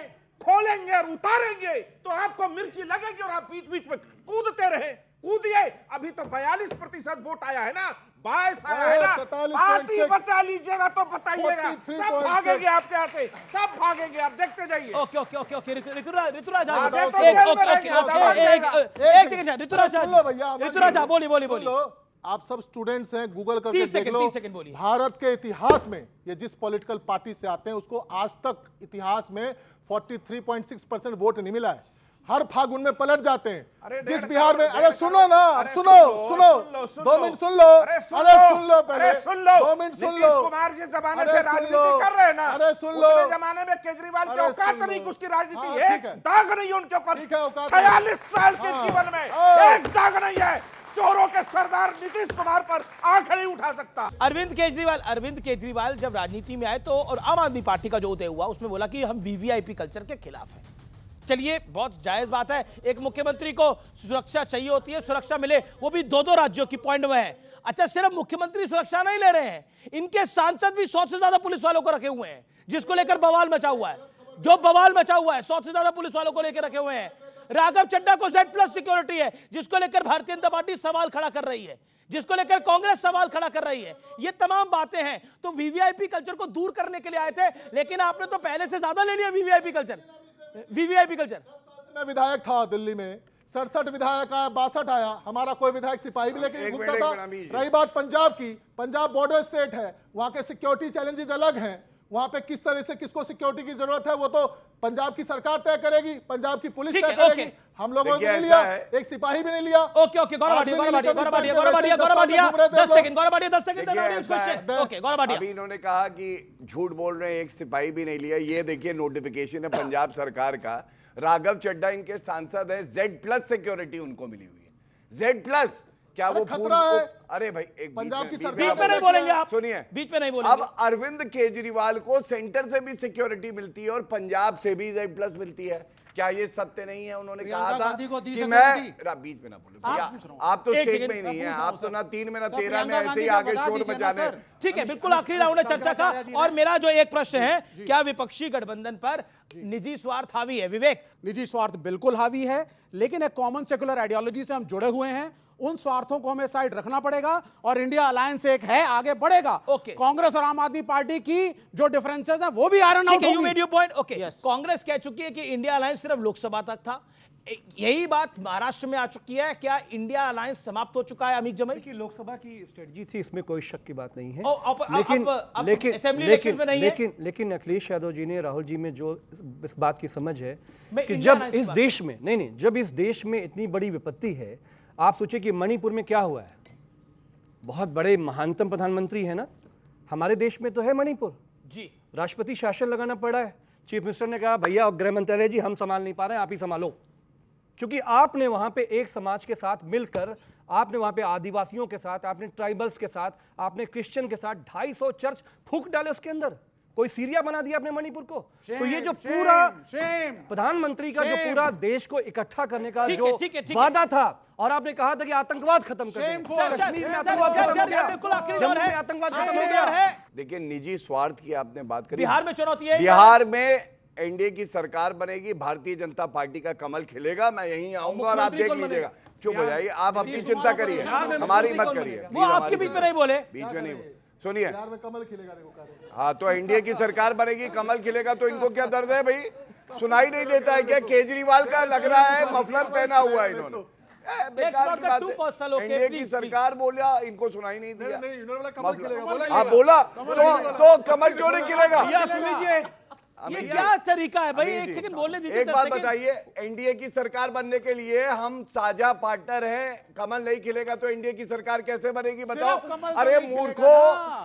I: खोलेंगे और उतारेंगे तो आपको मिर्ची लगेगी और आप बीच बीच में कूदते रहे। कूदिए, अभी तो 42% वोट आया है ना, 22 आया है ना,
J: 43.6
I: पार्टी बचा लीजिएगा तो बताइएगा,
J: 43.6
I: सब भागेंगे आपके यहाँ से, सब भागेंगे, आप देखते जाइए।
A: Okay okay okay okay, Ruturaj
I: आगे
A: एक
I: तो जेल में
A: ओके
I: रहेंगे,
A: ओके
I: आधा भाग जाएगा।
A: एक सेकंड, ऋतुराज
J: सुन लो भैया,
A: ऋतुराज बोलिए बोलिए
J: सुन
A: बोलिए।
J: लो, आप सब स्टूडेंट्स हैं, गूगल करके
A: 30
J: देख
A: सेकंड,
J: लो।
A: 30 सेकंड बोलिए।
J: भारत के इतिहास में ये जिस पॉलिटिकल पार्टी से आते हैं उसको आज तक इतिहास में 43.6% वोट नहीं मिला है। हर फागुन में पलट जाते हैं।
I: अरे
J: जिस
I: 1.5
J: बिहार में,
I: करोड़,
J: अरे सुनो ना,
I: अरे
J: सुनो सुनो 2 मिनट सुन लो,
I: अरे सुन लो
J: 2 मिनट सुन लो।
I: नीतीश कुमार जिस जमाने
J: अरे
I: से
J: सुन
I: राजनीति
J: लो।
I: कर रहे हैं ना,
J: अरे सुन लो।
I: उतने जमाने में केजरीवाल की
J: अरे
I: औकात
J: सुन
I: नहीं
J: लो।
I: कि उसकी राजनीति
J: हाँ,
I: एक
J: ठीक है।
I: दाग नहीं है उनके ऊपर।
J: ठीक है, औकात नहीं।
I: 46 साल के
J: हाँ।
I: जीवन में
J: हाँ।
I: एक दाग नहीं है। चोरों के सरदार नीतीश कुमार पर आंख नहीं उठा सकता।
A: अरविंद केजरीवाल जब राजनीति में आए तो, और आम आदमी पार्टी का जो उदय हुआ उसमें बोला कि हम वीवीआईपी कल्चर के खिलाफ हैं। चलिए, बहुत जायज बात है, एक मुख्यमंत्री को सुरक्षा चाहिए होती है, सुरक्षा मिले, वो भी 2 राज्यों की पॉइंट में है। अच्छा, सिर्फ मुख्यमंत्री सुरक्षा नहीं ले रहे हैं, इनके सांसद भी 100 से ज्यादा पुलिस वालों को रखे हुए हैं, जिसको लेकर बवाल मचा हुआ है। जो बवाल मचा हुआ है, 100 से ज्यादा पुलिस वालों को लेकर रखे हुए हैं। राघव चड्ढा को Z+ सिक्योरिटी है, जिसको लेकर भारतीय जनता पार्टी सवाल खड़ा कर रही है, जिसको लेकर कांग्रेस सवाल खड़ा कर रही है। ये तमाम बातें हैं। तो वीवीआईपी कल्चर को दूर करने के लिए आए थे, लेकिन आपने तो पहले से ज्यादा ले लिया वीवीआईपी कल्चर।
J: मैं विधायक था दिल्ली में, 67 विधायक आया, 62 आया, हमारा कोई विधायक सिपाही भी लेके घूमता था। रही बात पंजाब की, पंजाब बॉर्डर स्टेट है, वहां के सिक्योरिटी चैलेंजेस अलग हैं। वहां पे किस तरह से किसको सिक्योरिटी की जरूरत है वो तो पंजाब की सरकार तय करेगी, पंजाब की पुलिस तय करेगी। हम लोगों ने नहीं लिया, एक सिपाही भी नहीं लिया।
A: Okay okay, Gaurav Bhatia 10 second, Gaurav Bhatia 10 second. Okay, Gaurav Bhatia.
G: अभी इन्होंने कहा कि झूठ बोल रहे हैं, एक सिपाही भी नहीं लिया। ये देखिए नोटिफिकेशन है पंजाब सरकार का, राघव चड्ढा इनके सांसद है, Z+ सिक्योरिटी उनको मिली हुई है। Z+, क्या वो
J: खतरा है?
G: अरे भाई, एक
J: पंजाब की
G: बीच में
J: सरकार
A: बीच में नहीं बोलेंगे आप,
G: सुनिए,
A: बीच में नहीं बोलेंगे।
G: अब अरविंद केजरीवाल को सेंटर से भी सिक्योरिटी मिलती है और पंजाब से भी Z+ मिलती है। क्या ये सत्य नहीं है? उन्होंने कहा था कि मैं बीच में ना बोलूं भैया, आप तो स्टेज में ही नहीं है, आप तो ना 3 में ना 13 में ऐसे ही आगे शोर मचाने।
A: ठीक है, बिल्कुल आखिरी राउंड है चर्चा का। और मेरा जो एक प्रश्न है, क्या विपक्षी गठबंधन पर निजी स्वार्थ हावी है? विवेक,
H: निजी स्वार्थ बिल्कुल हावी है, लेकिन एक कॉमन सेकुलर आइडियोलॉजी से हम जुड़े हुए हैं, उन स्वार्थों को हमें साइड रखना पड़ेगा और इंडिया अलायंस एक है, आगे बढ़ेगा।
A: ओके।
H: कांग्रेस और आम आदमी पार्टी की जो डिफरेंसेस हैं वो भी आयरन आउट होंगी।
A: You made your point. Okay, Congress कह चुकी है कि इंडिया अलायंस सिर्फ लोकसभा तक था, यही बात महाराष्ट्र में आ चुकी है। क्या इंडिया अलायंस समाप्त हो चुका है? अमित जमई,
B: देखिए, लोकसभा की स्ट्रेटजी थी, इसमें कोई शक की बात नहीं है। लेकिन अखिलेश यादव जी ने, राहुल जी में जो इस बात की समझ है कि जब इस देश में जब इस देश में इतनी बड़ी विपत्ति है, आप सोचिए कि मणिपुर में क्या हुआ है। बहुत बड़े महानतम प्रधानमंत्री है ना हमारे देश में, तो है मणिपुर
A: जी,
B: राष्ट्रपति शासन लगाना पड़ा है। चीफ मिनिस्टर ने कहा भैया गृह मंत्रालय जी हम संभाल नहीं पा रहे हैं, आप ही संभालो, क्योंकि आपने वहां पे एक समाज के साथ मिलकर, आपने वहां पे आदिवासियों के साथ, आपने ट्राइबल्स के साथ, आपने क्रिश्चियन के साथ 250 चर्च फूंक डाले उसके अंदर, कोई सीरिया बना दिया अपने मणिपुर को। तो ये जो पूरा प्रधानमंत्री का जो पूरा देश को इकट्ठा करने का जो वादा था, और आपने कहा था कि आतंकवाद खत्म कर देंगे, कश्मीर में आतंकवाद खत्म हो गया, जम्मू में आतंकवाद खत्म हो गया।
G: देखिए, निजी स्वार्थ की आपने बात करी।
A: बिहार में चुनौती है,
G: बिहार में एनडीए की सरकार बनेगी, भारतीय जनता पार्टी का कमल खिलेगा, मैं यहीं आऊंगा और आप देख लीजिएगा। चुप हो जाइए, आप अपनी चिंता करिए, हमारी मत करिए।
A: वो आपके बीच में नहीं बोले,
G: बीच में नहीं सुनिए।
J: कमल खिलेगा,
G: हाँ, तो एनडीए की सरकार बनेगी, कमल खिलेगा, तो इनको क्या दर्द है भाई? सुनाई नहीं देता है क्या? केजरीवाल का लग रहा है मफलर पहना हुआ है इन्होंने। बेकार की बात है। एनडीए की सरकार बोला, इनको सुनाई नहीं दिया। हाँ बोला, तो कमल क्यों नहीं खिलेगा?
A: ये क्या तरीका है भाई? एक सेकंड बोलने दीजिए।
G: एक बात बताइए, एनडीए की सरकार बनने के लिए हम साझा पार्टनर हैं, कमल नहीं खिलेगा तो एनडीए की सरकार कैसे बनेगी बताओ? अरे मूर्खों,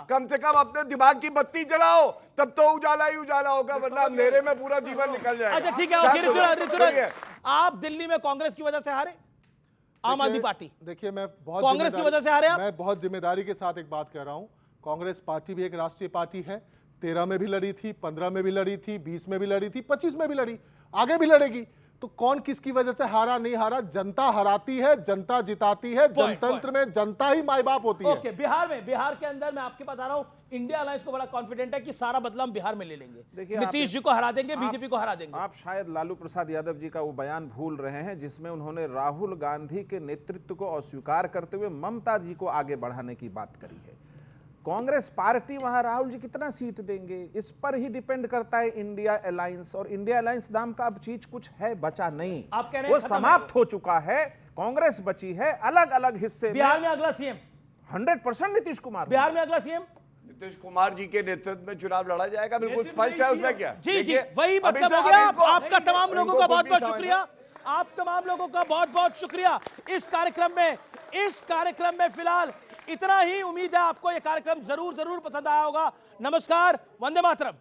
G: कम से कम अपने दिमाग की बत्ती जलाओ, तब तो उजाला ही उजाला होगा, वरना अंधेरे में पूरा जीवन निकल जाएगा।
A: अच्छा ठीक है, आप दिल्ली में कांग्रेस की वजह से हारे, आम आदमी पार्टी।
J: देखिए, मैं बहुत
A: कांग्रेस की वजह से हारे आप?
J: मैं बहुत जिम्मेदारी के साथ एक बात कह रहा हूं। कांग्रेस पार्टी भी एक राष्ट्रीय पार्टी है, 13 में भी लड़ी थी, 15 में भी लड़ी थी, 20 में भी लड़ी थी, 25 में भी लड़ी, आगे भी लड़ेगी। तो कौन किसकी वजह से हारा नहीं हारा, जनता हराती है, जनता जिताती है, जनतंत्र में जनता ही माई बाप होती है।
A: ओके, बिहार के अंदर मैं आपके पास आ रहा हूं, इंडिया अलायंस को बड़ा कॉन्फिडेंट है कि सारा बदलाव हम बिहार में ले लेंगे, नीतीश जी को हरा देंगे, बीजेपी को हरा देंगे।
I: आप शायद लालू प्रसाद यादव जी का वो बयान भूल रहे हैं जिसमें उन्होंने राहुल गांधी के नेतृत्व को अस्वीकार करते हुए ममता जी को आगे बढ़ाने की बात करी है। कांग्रेस पार्टी वहां राहुल जी कितना सीट देंगे, इस पर ही डिपेंड करता है इंडिया अलायंस। और इंडिया अलायंस नाम का अब चीज कुछ है बचा नहीं,
A: आप कह रहे
I: वो समाप्त हो चुका है। कांग्रेस बची है अलग अलग हिस्से।
A: बिहार में अगला सीएम
I: 100% नीतीश कुमार।
A: बिहार में अगला सीएम
G: नीतीश कुमार जी के नेतृत्व में चुनाव लड़ा जाएगा, बिल्कुल स्पष्ट है, उसमें क्या।
A: जी, वही मतलब हो गया। आपका तमाम लोगों का बहुत बहुत शुक्रिया, आप तमाम लोगों का बहुत बहुत शुक्रिया इस कार्यक्रम में फिलहाल इतना ही। उम्मीद है आपको यह कार्यक्रम जरूर पसंद आया होगा। नमस्कार, वंदे मातरम।